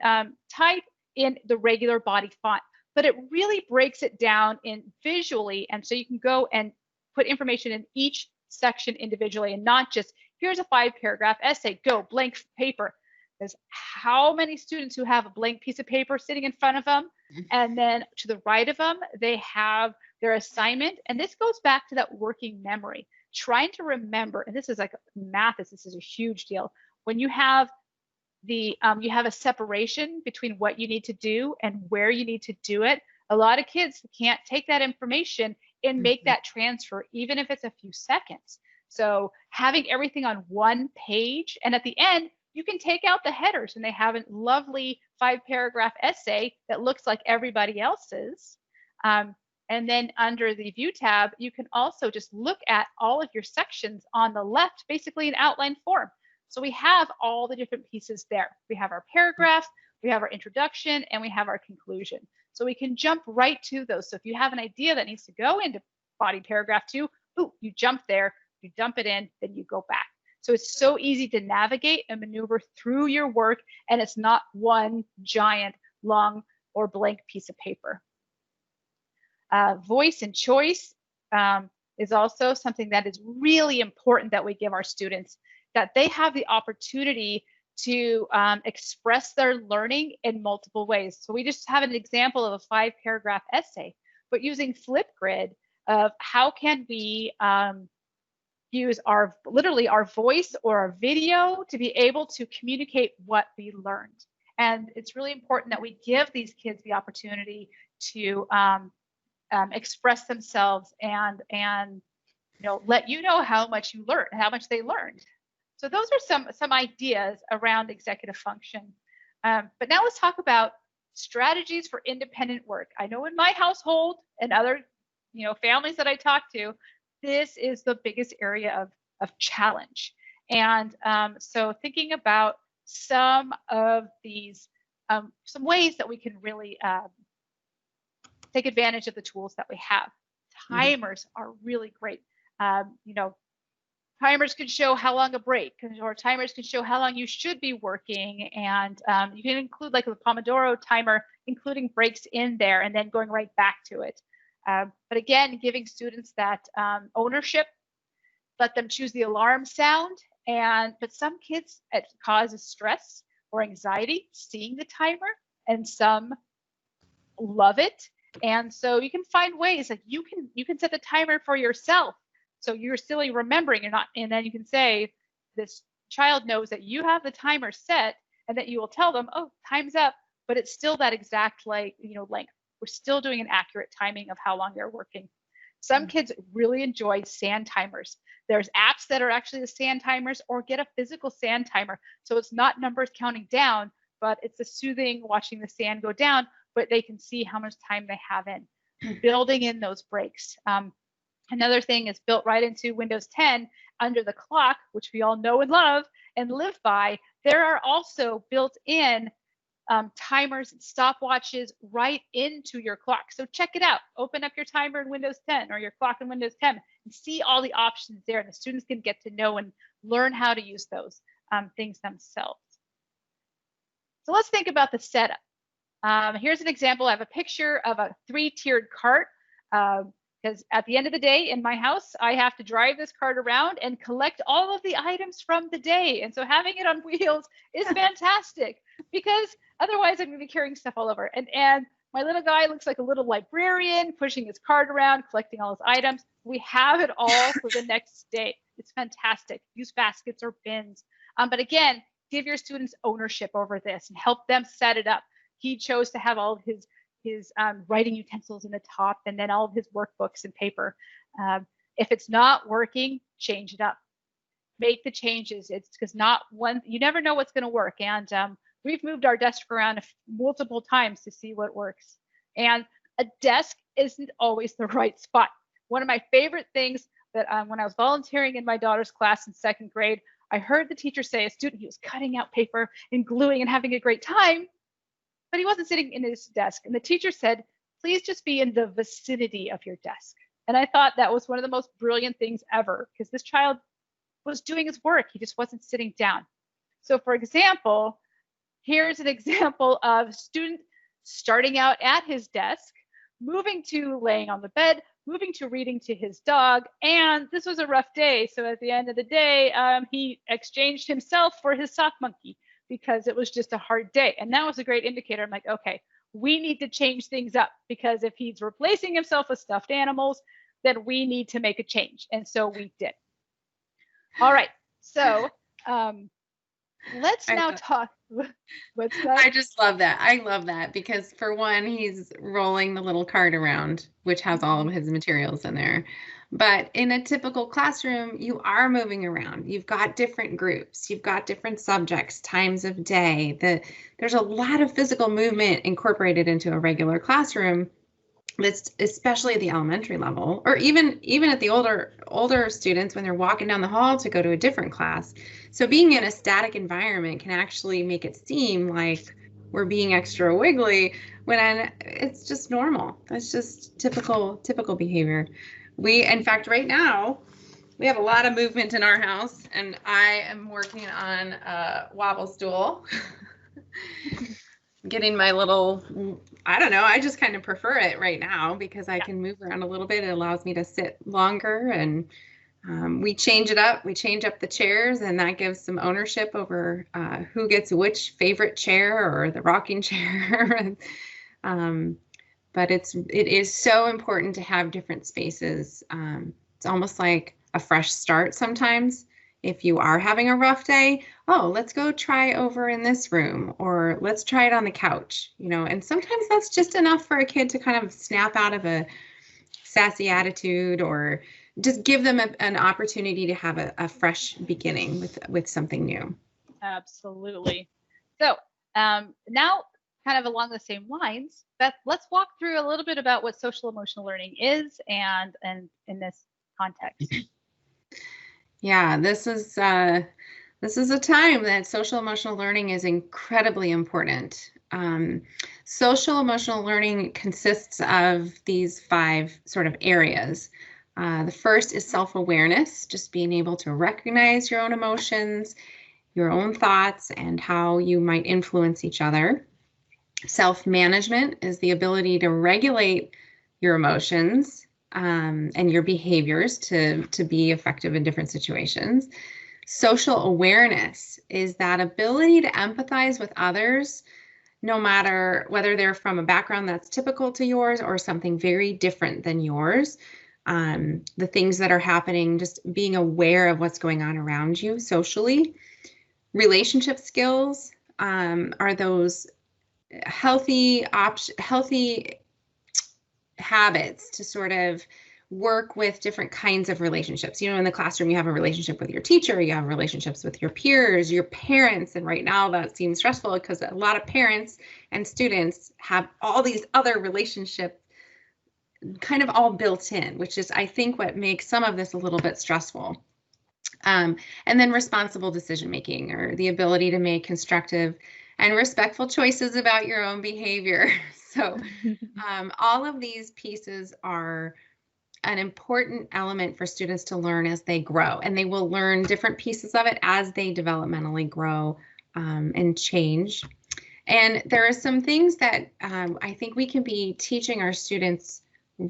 type in the regular body font. But it really breaks it down in visually, and so you can go and put information in each section individually, and not just here's a 5-paragraph essay, go blank paper. There's how many students who have a blank piece of paper sitting in front of them, and then to the right of them they have their assignment. And this goes back to that working memory, trying to remember. And this is like math, this is a huge deal. When you have you have a separation between what you need to do and where you need to do it, a lot of kids can't take that information and make that transfer, even if it's a few seconds. So having everything on one page, and at the end, you can take out the headers and they have a lovely 5-paragraph essay that looks like everybody else's. And then under the view tab, you can also just look at all of your sections on the left, basically in outline form. So we have all the different pieces there. We have our paragraph, we have our introduction, and we have our conclusion. So we can jump right to those. So if you have an idea that needs to go into body paragraph 2, ooh, you jump there, you dump it in, then you go back. So it's so easy to navigate and maneuver through your work, and it's not one giant, long, or blank piece of paper. Voice and choice is also something that is really important that we give our students, that they have the opportunity to express their learning in multiple ways. So we just have an example of a 5-paragraph essay, but using Flipgrid of how can we use literally our voice or our video to be able to communicate what we learned. And it's really important that we give these kids the opportunity to express themselves and let you know how much you learned, how much they learned. So those are some ideas around executive function. But now let's talk about strategies for independent work. I know in my household and other families that I talk to, this is the biggest area of challenge. And so thinking about some of these, some ways that we can really take advantage of the tools that we have. Timers are really great. Timers can show how long a break, or timers can show how long you should be working. And you can include like a Pomodoro timer, including breaks in there and then going right back to it. But again, giving students that ownership, let them choose the alarm sound. But some kids, it causes stress or anxiety seeing the timer, and some love it. And so you can find ways like you can set the timer for yourself. So you're still remembering, and then you can say, this child knows that you have the timer set and that you will tell them, oh, time's up, but it's still that exact length. We're still doing an accurate timing of how long they're working. Some kids really enjoy sand timers. There's apps that are actually the sand timers, or get a physical sand timer. So it's not numbers counting down, but it's a soothing watching the sand go down, but they can see how much time they have in. Building in those breaks. Another thing is built right into Windows 10 under the clock, which we all know and love and live by. There are also built in timers and stopwatches right into your clock. So check it out. Open up your timer in Windows 10 or your clock in Windows 10 and see all the options there. And the students can get to know and learn how to use those things themselves. So let's think about the setup. Here's an example. I have a picture of a 3-tiered cart. Because at the end of the day in my house, I have to drive this cart around and collect all of the items from the day. And so having it on wheels is fantastic, because otherwise I'm going to be carrying stuff all over. And my little guy looks like a little librarian pushing his cart around, collecting all his items. We have it all for the next day. It's fantastic. Use baskets or bins. But again, give your students ownership over this and help them set it up. He chose to have all of his writing utensils in the top, and then all of his workbooks and paper. If it's not working, change it up. Make the changes. It's because you never know what's going to work. And we've moved our desk around multiple times to see what works. And a desk isn't always the right spot. One of my favorite things that when I was volunteering in my daughter's class in 2nd grade, I heard the teacher say a student, he was cutting out paper and gluing and having a great time, but he wasn't sitting in his desk. And the teacher said, please just be in the vicinity of your desk. And I thought that was one of the most brilliant things ever, because this child was doing his work. He just wasn't sitting down. So for example, here's an example of a student starting out at his desk, moving to laying on the bed, moving to reading to his dog. And this was a rough day. So at the end of the day, he exchanged himself for his sock monkey, because it was just a hard day. And that was a great indicator. I'm like, okay, we need to change things up, because if he's replacing himself with stuffed animals, then we need to make a change. And so we did. All right. So let's now talk. What's that? I just love that. I love that, because for one, he's rolling the little cart around, which has all of his materials in there. But in a typical classroom, you are moving around. You've got different groups. You've got different subjects, times of day. There's a lot of physical movement incorporated into a regular classroom. That's especially at the elementary level, or even at the older students when they're walking down the hall to go to a different class. So being in a static environment can actually make it seem like we're being extra wiggly when it's just normal. That's just typical behavior. In fact, right now, we have a lot of movement in our house, and I am working on a wobble stool. Getting my little, I don't know, I just kind of prefer it right now because I can move around a little bit. It allows me to sit longer, and we change it up. We change up the chairs, and that gives some ownership over who gets which favorite chair or the rocking chair. But it is so important to have different spaces. It's almost like a fresh start sometimes. If you are having a rough day, oh, let's go try over in this room, or let's try it on the couch, and sometimes that's just enough for a kid to kind of snap out of a sassy attitude, or just give them an opportunity to have a fresh beginning with something new. Absolutely. So now, kind of along the same lines, Beth, let's walk through a little bit about what social emotional learning is and in this context. Yeah, this is a time that social emotional learning is incredibly important. Social emotional learning consists of these 5 sort of areas. The first is self-awareness, just being able to recognize your own emotions, your own thoughts, and how you might influence each other. Self-management is the ability to regulate your emotions and your behaviors to be effective in different situations. Social awareness is that ability to empathize with others, no matter whether they're from a background that's typical to yours or something very different than yours. The things that are happening, just being aware of what's going on around you socially. Relationship skills are those healthy habits to sort of work with different kinds of relationships. In the classroom, you have a relationship with your teacher, you have relationships with your peers, your parents, and right now that seems stressful because a lot of parents and students have all these other relationships kind of all built in, which is, I think, what makes some of this a little bit stressful. And then responsible decision making, or the ability to make constructive and respectful choices about your own behavior. So all of these pieces are an important element for students to learn as they grow, and they will learn different pieces of it as they developmentally grow and change. And there are some things that I think we can be teaching our students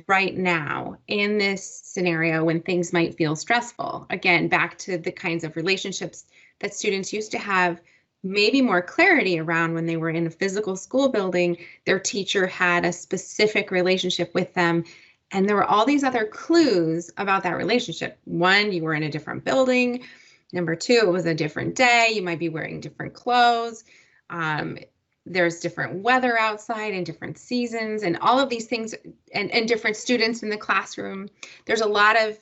right now in this scenario when things might feel stressful. Again, back to the kinds of relationships that students used to have maybe more clarity around when they were in a physical school building. Their teacher had a specific relationship with them, and there were all these other clues about that relationship. 1, you were in a different building. Number 2, it was a different day. You might be wearing different clothes. There's different weather outside and different seasons and all of these things, and different students in the classroom. There's a lot of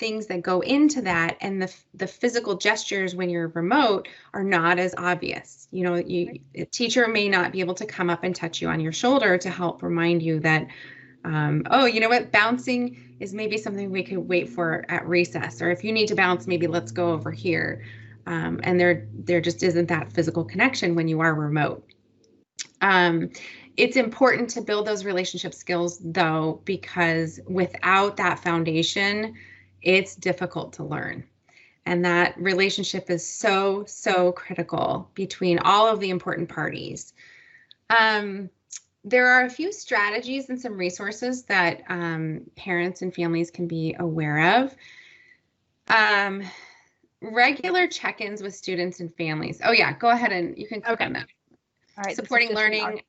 things that go into that, and the physical gestures when you're remote are not as obvious. A teacher may not be able to come up and touch you on your shoulder to help remind you that, oh, you know what, bouncing is maybe something we could wait for at recess, or if you need to bounce, maybe let's go over here. And there just isn't that physical connection when you are remote. It's important to build those relationship skills, though, because without that foundation, it's difficult to learn. And that relationship is so, so critical between all of the important parties. There are a few strategies and some resources that parents and families can be aware of. Regular check-ins with students and families. Oh yeah, go ahead and you can click on that. All right. Supporting learning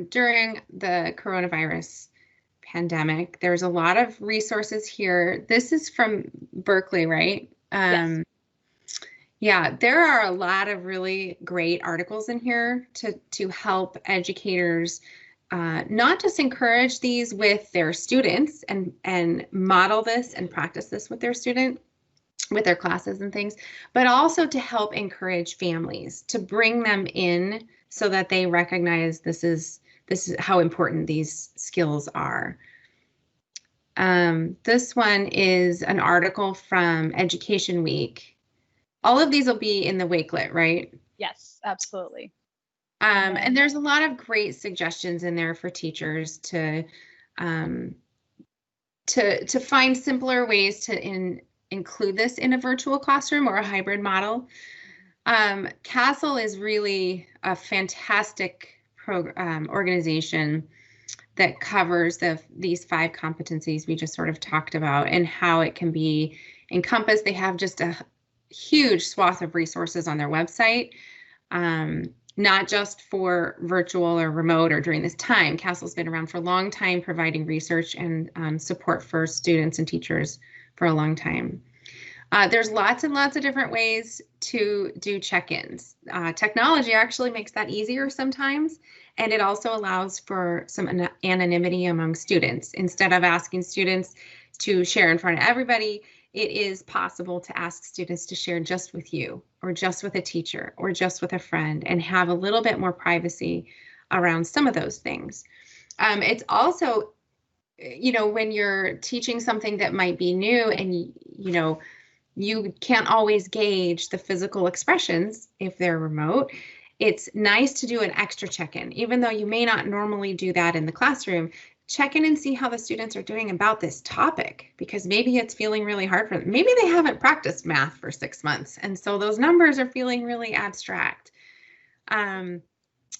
during the coronavirus pandemic. There's a lot of resources here. This is from Berkeley, right? Yes. Yeah, there are a lot of really great articles in here to help educators not just encourage these with their students and model this and practice this with their classes and things, but also to help encourage families to bring them in so that they recognize this is how important these skills are. This one is an article from Education Week. All of these will be in the Wakelet, right? Yes, absolutely. And there's a lot of great suggestions in there for teachers to find simpler ways to include this in a virtual classroom or a hybrid model. CASEL is really a fantastic organization that covers these 5 competencies we just sort of talked about and how it can be encompassed. They have just a huge swath of resources on their website, not just for virtual or remote or during this time. CASEL's been around for a long time, providing research and support for students and teachers for a long time. There's lots and lots of different ways to do check-ins. Technology actually makes that easier sometimes, and it also allows for some anonymity among students. Instead of asking students to share in front of everybody, it is possible to ask students to share just with you, or just with a teacher, or just with a friend, and have a little bit more privacy around some of those things. It's also, when you're teaching something that might be new, and you can't always gauge the physical expressions if they're remote, it's nice to do an extra check-in. Even though you may not normally do that in the classroom, check in and see how the students are doing about this topic, because maybe it's feeling really hard for them. Maybe they haven't practiced math for 6 months, and so those numbers are feeling really abstract.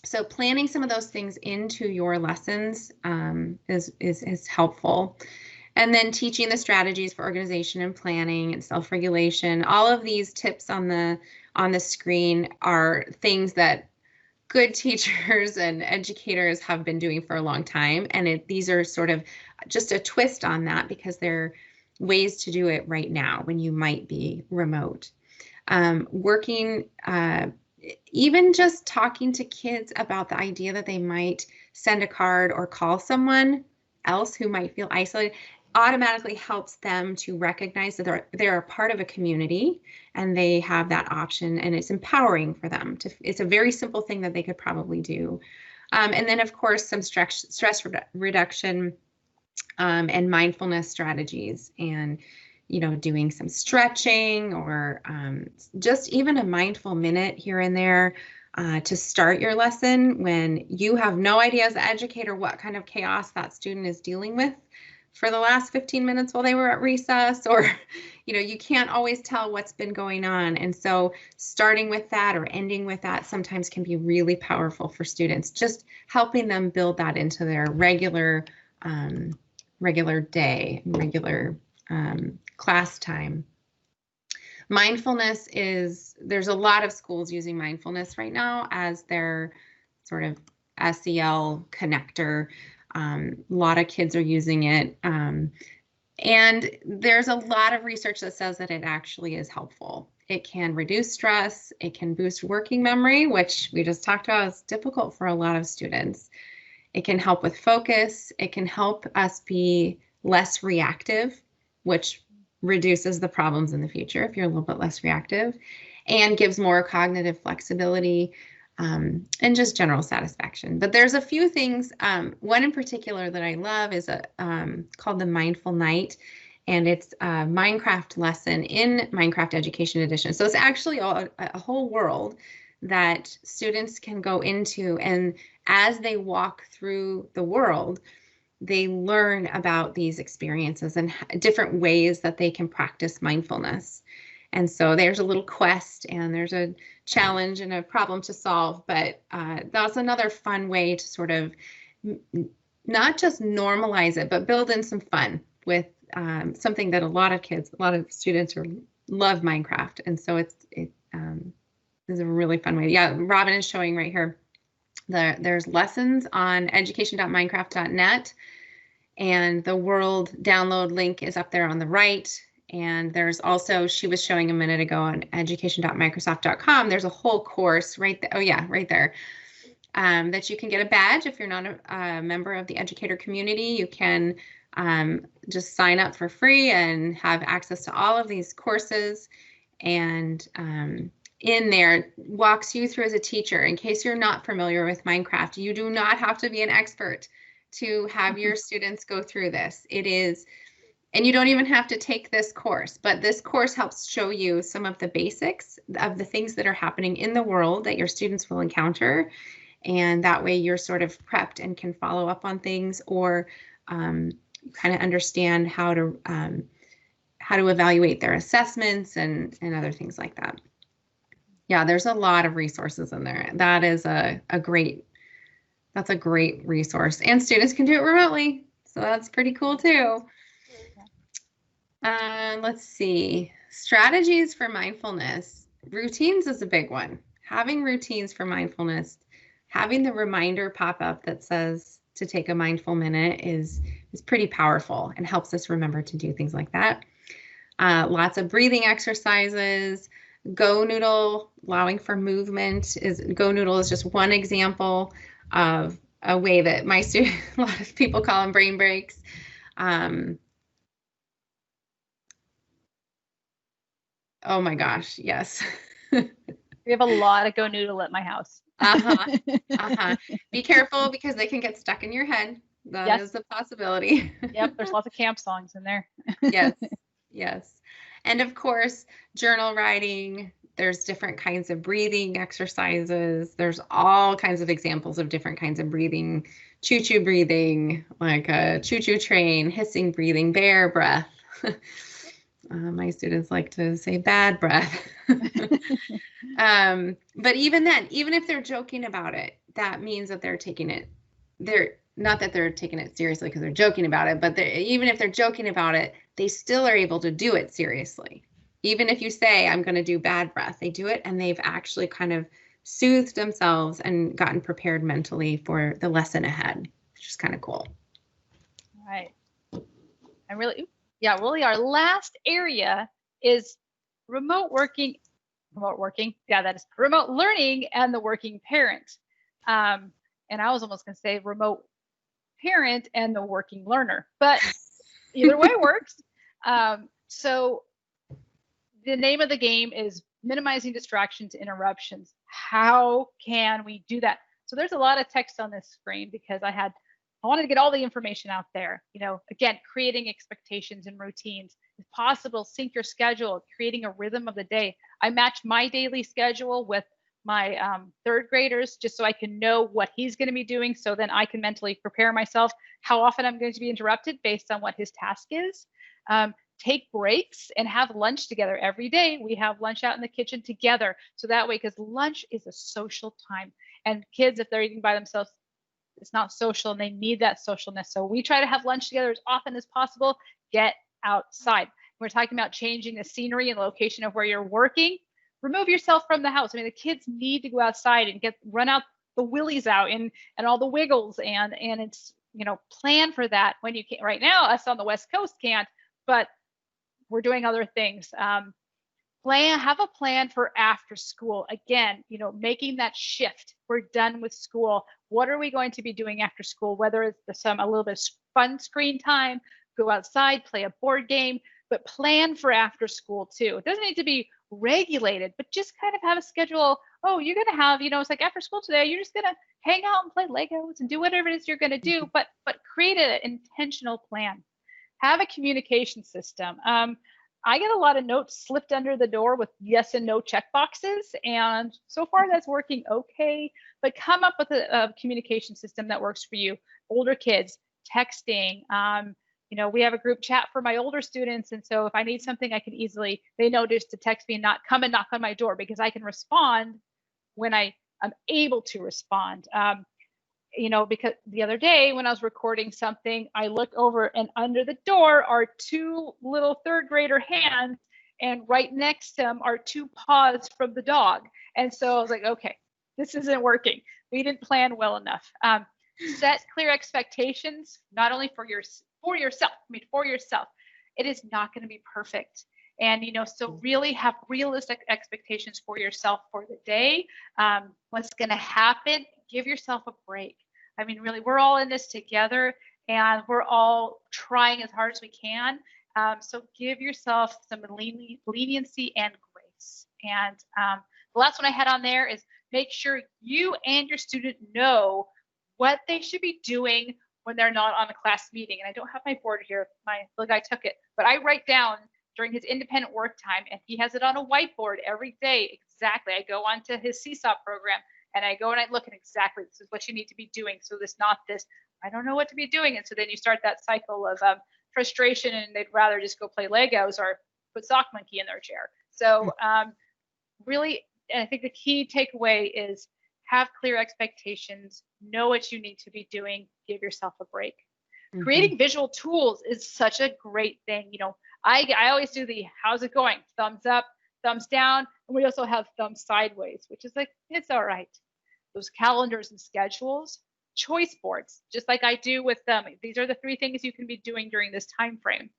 So planning some of those things into your lessons is helpful. And then teaching the strategies for organization and planning and self-regulation. All of these tips on the screen are things that good teachers and educators have been doing for a long time. And these are sort of just a twist on that, because they're ways to do it right now when you might be remote. Even just talking to kids about the idea that they might send a card or call someone else who might feel isolated automatically helps them to recognize that they're a part of a community, and they have that option, and it's empowering for them. It's a very simple thing that they could probably do. And then, of course, some stress reduction and mindfulness strategies, and doing some stretching, or just even a mindful minute here and there to start your lesson when you have no idea as an educator what kind of chaos that student is dealing with for the last 15 minutes while they were at recess, or you can't always tell what's been going on. And so starting with that or ending with that sometimes can be really powerful for students, just helping them build that into their regular day, regular class time. Mindfulness there's a lot of schools using mindfulness right now as their sort of SEL connector. A lot of kids are using it. And there's a lot of research that says that it actually is helpful. It can reduce stress. It can boost working memory, which we just talked about is difficult for a lot of students. It can help with focus. It can help us be less reactive, which reduces the problems in the future if you're a little bit less reactive, and gives more cognitive flexibility. And just general satisfaction. But there's a few things. One in particular that I love is called the Mindful Night, and it's a Minecraft lesson in Minecraft Education Edition. So it's actually a whole world that students can go into, and as they walk through the world, they learn about these experiences and different ways that they can practice mindfulness. And so there's a little quest, and there's a challenge and a problem to solve, but that's another fun way to sort of not just normalize it, but build in some fun with something that a lot of students love Minecraft. And so it is a really fun way. Yeah, Robin is showing right here. There's lessons on education.minecraft.net, and the world download link is up there on the right. And there's also, she was showing a minute ago on education.microsoft.com, there's a whole course right there. Oh yeah, right there. That you can get a badge if you're not a member of the educator community. You can just sign up for free and have access to all of these courses. And in there walks you through as a teacher. In case you're not familiar with Minecraft, you do not have to be an expert to have your students go through this. It is. And you don't even have to take this course, but this course helps show you some of the basics of the things that are happening in the world that your students will encounter. And that way you're sort of prepped and can follow up on things, or kind of understand how to evaluate their assessments and other things like that. Yeah, there's a lot of resources in there. That is that's a great resource, and students can do it remotely. So that's pretty cool too. Let's see, strategies for mindfulness. Routines is a big one. Having routines for mindfulness, having the reminder pop up that says to take a mindful minute is pretty powerful and helps us remember to do things like that. Lots of breathing exercises. Go Noodle, allowing for movement is Go Noodle is just one example of a way that my students, a lot of people call them brain breaks. Oh my gosh, yes. We have a lot of Go Noodle at my house. Uh-huh. Uh-huh. Be careful because they can get stuck in your head. That Yes. is a possibility. Yep, there's lots of camp songs in there. Yes, yes. And of course, journal writing, there's different kinds of breathing exercises. There's all kinds of examples of different kinds of breathing. Choo-choo breathing, like a choo-choo train, hissing breathing, bear breath. My students like to say bad breath. But even then, even if they're joking about it, that means that they're taking it, they're not that they're taking it seriously because they're joking about it, but even if they're joking about it, they still are able to do it seriously. Even if you say, I'm going to do bad breath, they do it and they've actually kind of soothed themselves and gotten prepared mentally for the lesson ahead, which is kind of cool. Right. And really, yeah, really our last area is remote working. Yeah, that is remote learning and the working parent. And I was almost going to say remote parent and the working learner, but either way works. So the name of the game is minimizing distractions, interruptions. How can we do that? So there's a lot of text on this screen because I wanted to get all the information out there. Again, creating expectations and routines. If possible, sync your schedule, creating a rhythm of the day. I match my daily schedule with my third graders just so I can know what he's going to be doing, so then I can mentally prepare myself how often I'm going to be interrupted based on what his task is. Take breaks and have lunch together every day. We have lunch out in the kitchen together. So that way, because lunch is a social time, and kids, if they're eating by themselves, it's not social and they need that socialness. So we try to have lunch together as often as possible. Get outside. We're talking about changing the scenery and location of where you're working. Remove yourself from the house. I mean, the kids need to go outside and run out the willies out and all the wiggles, and it's, plan for that when you can't. Right now, us on the West Coast can't, but we're doing other things. Have a plan for after school. Again, making that shift. We're done with school. What are we going to be doing after school? Whether it's a little bit of fun screen time, go outside, play a board game, but plan for after school too. It doesn't need to be regulated, but just kind of have a schedule. Oh, you're going to have, it's like after school today, you're just going to hang out and play Legos and do whatever it is you're going to do, but create an intentional plan. Have a communication system. I get a lot of notes slipped under the door with yes and no check boxes, and so far that's working okay, but come up with a communication system that works for you. Older kids, texting, we have a group chat for my older students, and so if I need something, they know just to text me and not come and knock on my door, because I can respond when I'm able to respond. Because the other day when I was recording something, I looked over and under the door are two little third grader hands, and right next to them are two paws from the dog. And so I was like, okay, this isn't working. We didn't plan well enough. Set clear expectations, not only for yourself. It is not going to be perfect. And, so really have realistic expectations for yourself for the day. What's going to happen? Give yourself a break. I mean, really, we're all in this together, and we're all trying as hard as we can. So give yourself some leniency and grace. And the last one I had on there is make sure you and your student know what they should be doing when they're not on a class meeting. And I don't have my board here. My little guy took it, but I write down during his independent work time, and he has it on a whiteboard every day. Exactly. I go onto his Seesaw program, and I go and I look at exactly, this is what you need to be doing. So this, not this, I don't know what to be doing. And so then you start that cycle of frustration, and they'd rather just go play Legos or put Sock Monkey in their chair. So really, and I think the key takeaway is have clear expectations, know what you need to be doing, give yourself a break. Mm-hmm. Creating visual tools is such a great thing. I always do the how's it going? Thumbs up, thumbs down. And we also have thumbs sideways, which is like, it's all right. Those calendars and schedules, choice boards, just like I do with them. These are the 3 things you can be doing during this time frame.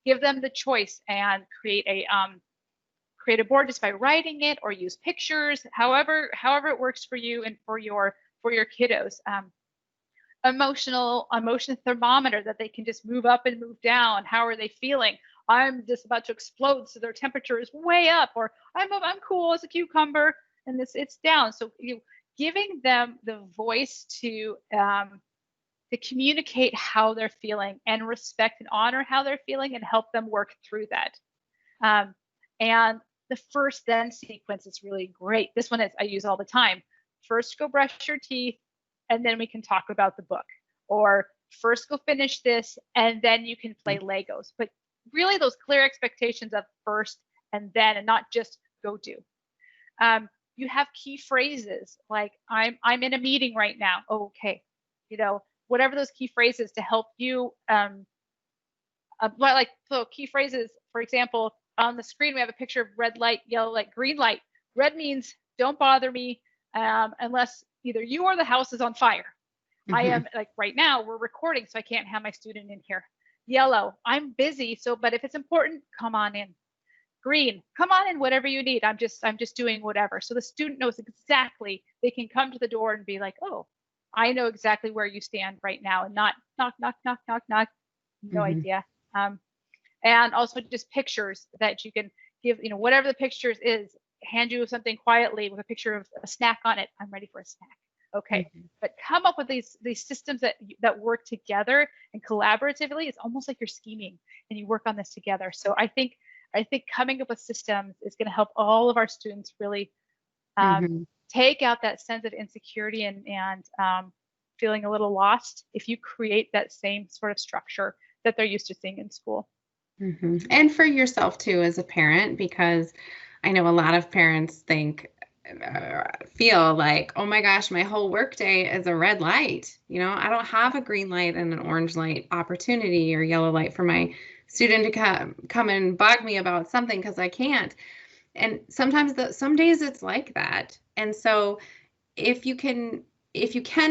give them the choice and create a board just by writing it, or use pictures, however it works for you and for your kiddos. Emotion thermometer that they can just move up and move down. How are they feeling? I'm just about to explode, so their temperature is way up, or I'm cool as a cucumber, and it's down. So giving them the voice to communicate how they're feeling, and respect and honor how they're feeling, and help them work through that. And the first then sequence is really great. This one I use all the time. First, go brush your teeth, and then we can talk about the book. Or first, go finish this, and then you can play Legos. But really, those clear expectations of first and then, and not just go do. You have key phrases like I'm in a meeting right now. Oh, okay, whatever those key phrases to help you. So key phrases, for example, on the screen we have a picture of red light, yellow light, green light. Red means don't bother me unless either you or the house is on fire. Mm-hmm. I am, like right now we're recording, so I can't have my student in here. Yellow, I'm busy, but if it's important, come on in. Green, come on in, whatever you need. I'm just doing whatever. So the student knows exactly, they can come to the door and be like, oh, I know exactly where you stand right now, and not knock, knock, knock, knock, knock. No mm-hmm. idea. And also just pictures that you can give, whatever the pictures is, hand you something quietly with a picture of a snack on it. I'm ready for a snack. Okay. Mm-hmm. But come up with these systems that work together and collaboratively. It's almost like you're scheming and you work on this together. So I think coming up with systems is going to help all of our students really mm-hmm. take out that sense of insecurity and feeling a little lost if you create that same sort of structure that they're used to seeing in school. Mm-hmm. And for yourself too, as a parent, because I know a lot of parents feel like, oh my gosh, my whole workday is a red light. I don't have a green light and an orange light opportunity or yellow light for my student to come and bug me about something because I can't. And sometimes some days it's like that. And so if you can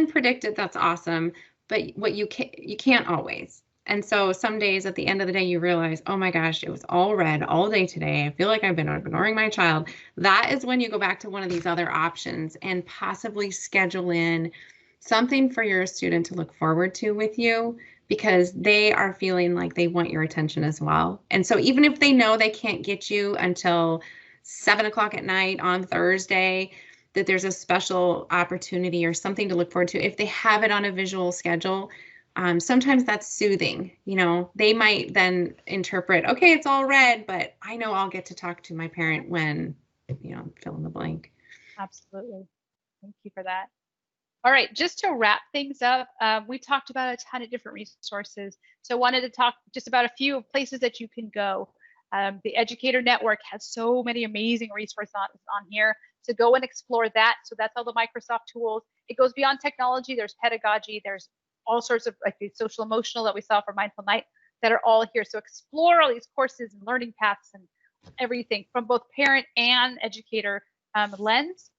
predict it, that's awesome. But what you can't always. And so some days at the end of the day, you realize, oh my gosh, it was all red all day today. I feel like I've been ignoring my child. That is when you go back to one of these other options and possibly schedule in something for your student to look forward to with you, because they are feeling like they want your attention as well. And so even if they know they can't get you until 7 o'clock at night on Thursday, that there's a special opportunity or something to look forward to, if they have it on a visual schedule, sometimes that's soothing. They might then interpret, okay, it's all red, but I know I'll get to talk to my parent when, fill in the blank. Absolutely. Thank you for that. All right, just to wrap things up, we talked about a ton of different resources. So I wanted to talk just about a few places that you can go. The Educator Network has so many amazing resources on here. So go and explore that. So that's all the Microsoft tools. It goes beyond technology. There's pedagogy. There's all sorts of like the social emotional that we saw for Mindful Night that are all here. So explore all these courses and learning paths and everything from both parent and educator lens.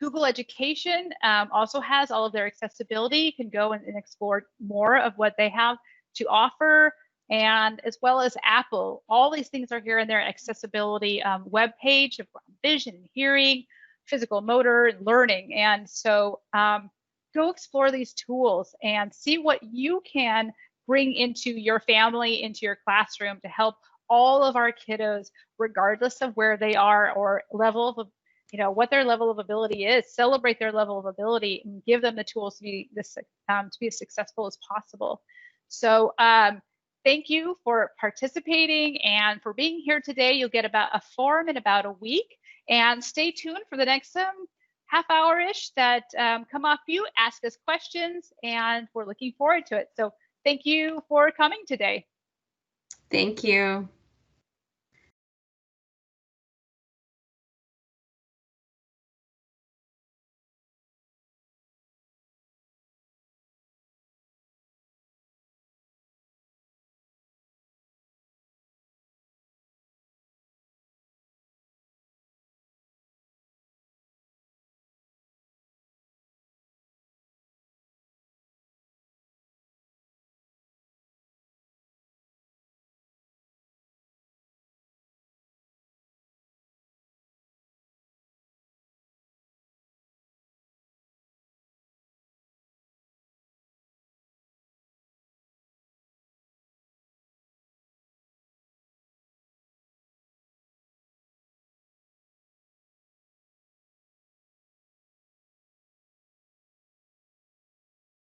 Google Education also has all of their accessibility. You can go and explore more of what they have to offer, and as well as Apple. All these things are here in their accessibility webpage of vision, hearing, physical, motor, and learning. And so go explore these tools and see what you can bring into your family, into your classroom to help all of our kiddos, regardless of where they are or level of, what their level of ability is. Celebrate their level of ability and give them the tools to be as successful as possible. So thank you for participating and for being here today. You'll get about a form in about a week, and stay tuned for the next half hour-ish that come off you. Ask us questions, and we're looking forward to it. So thank you for coming today. Thank you.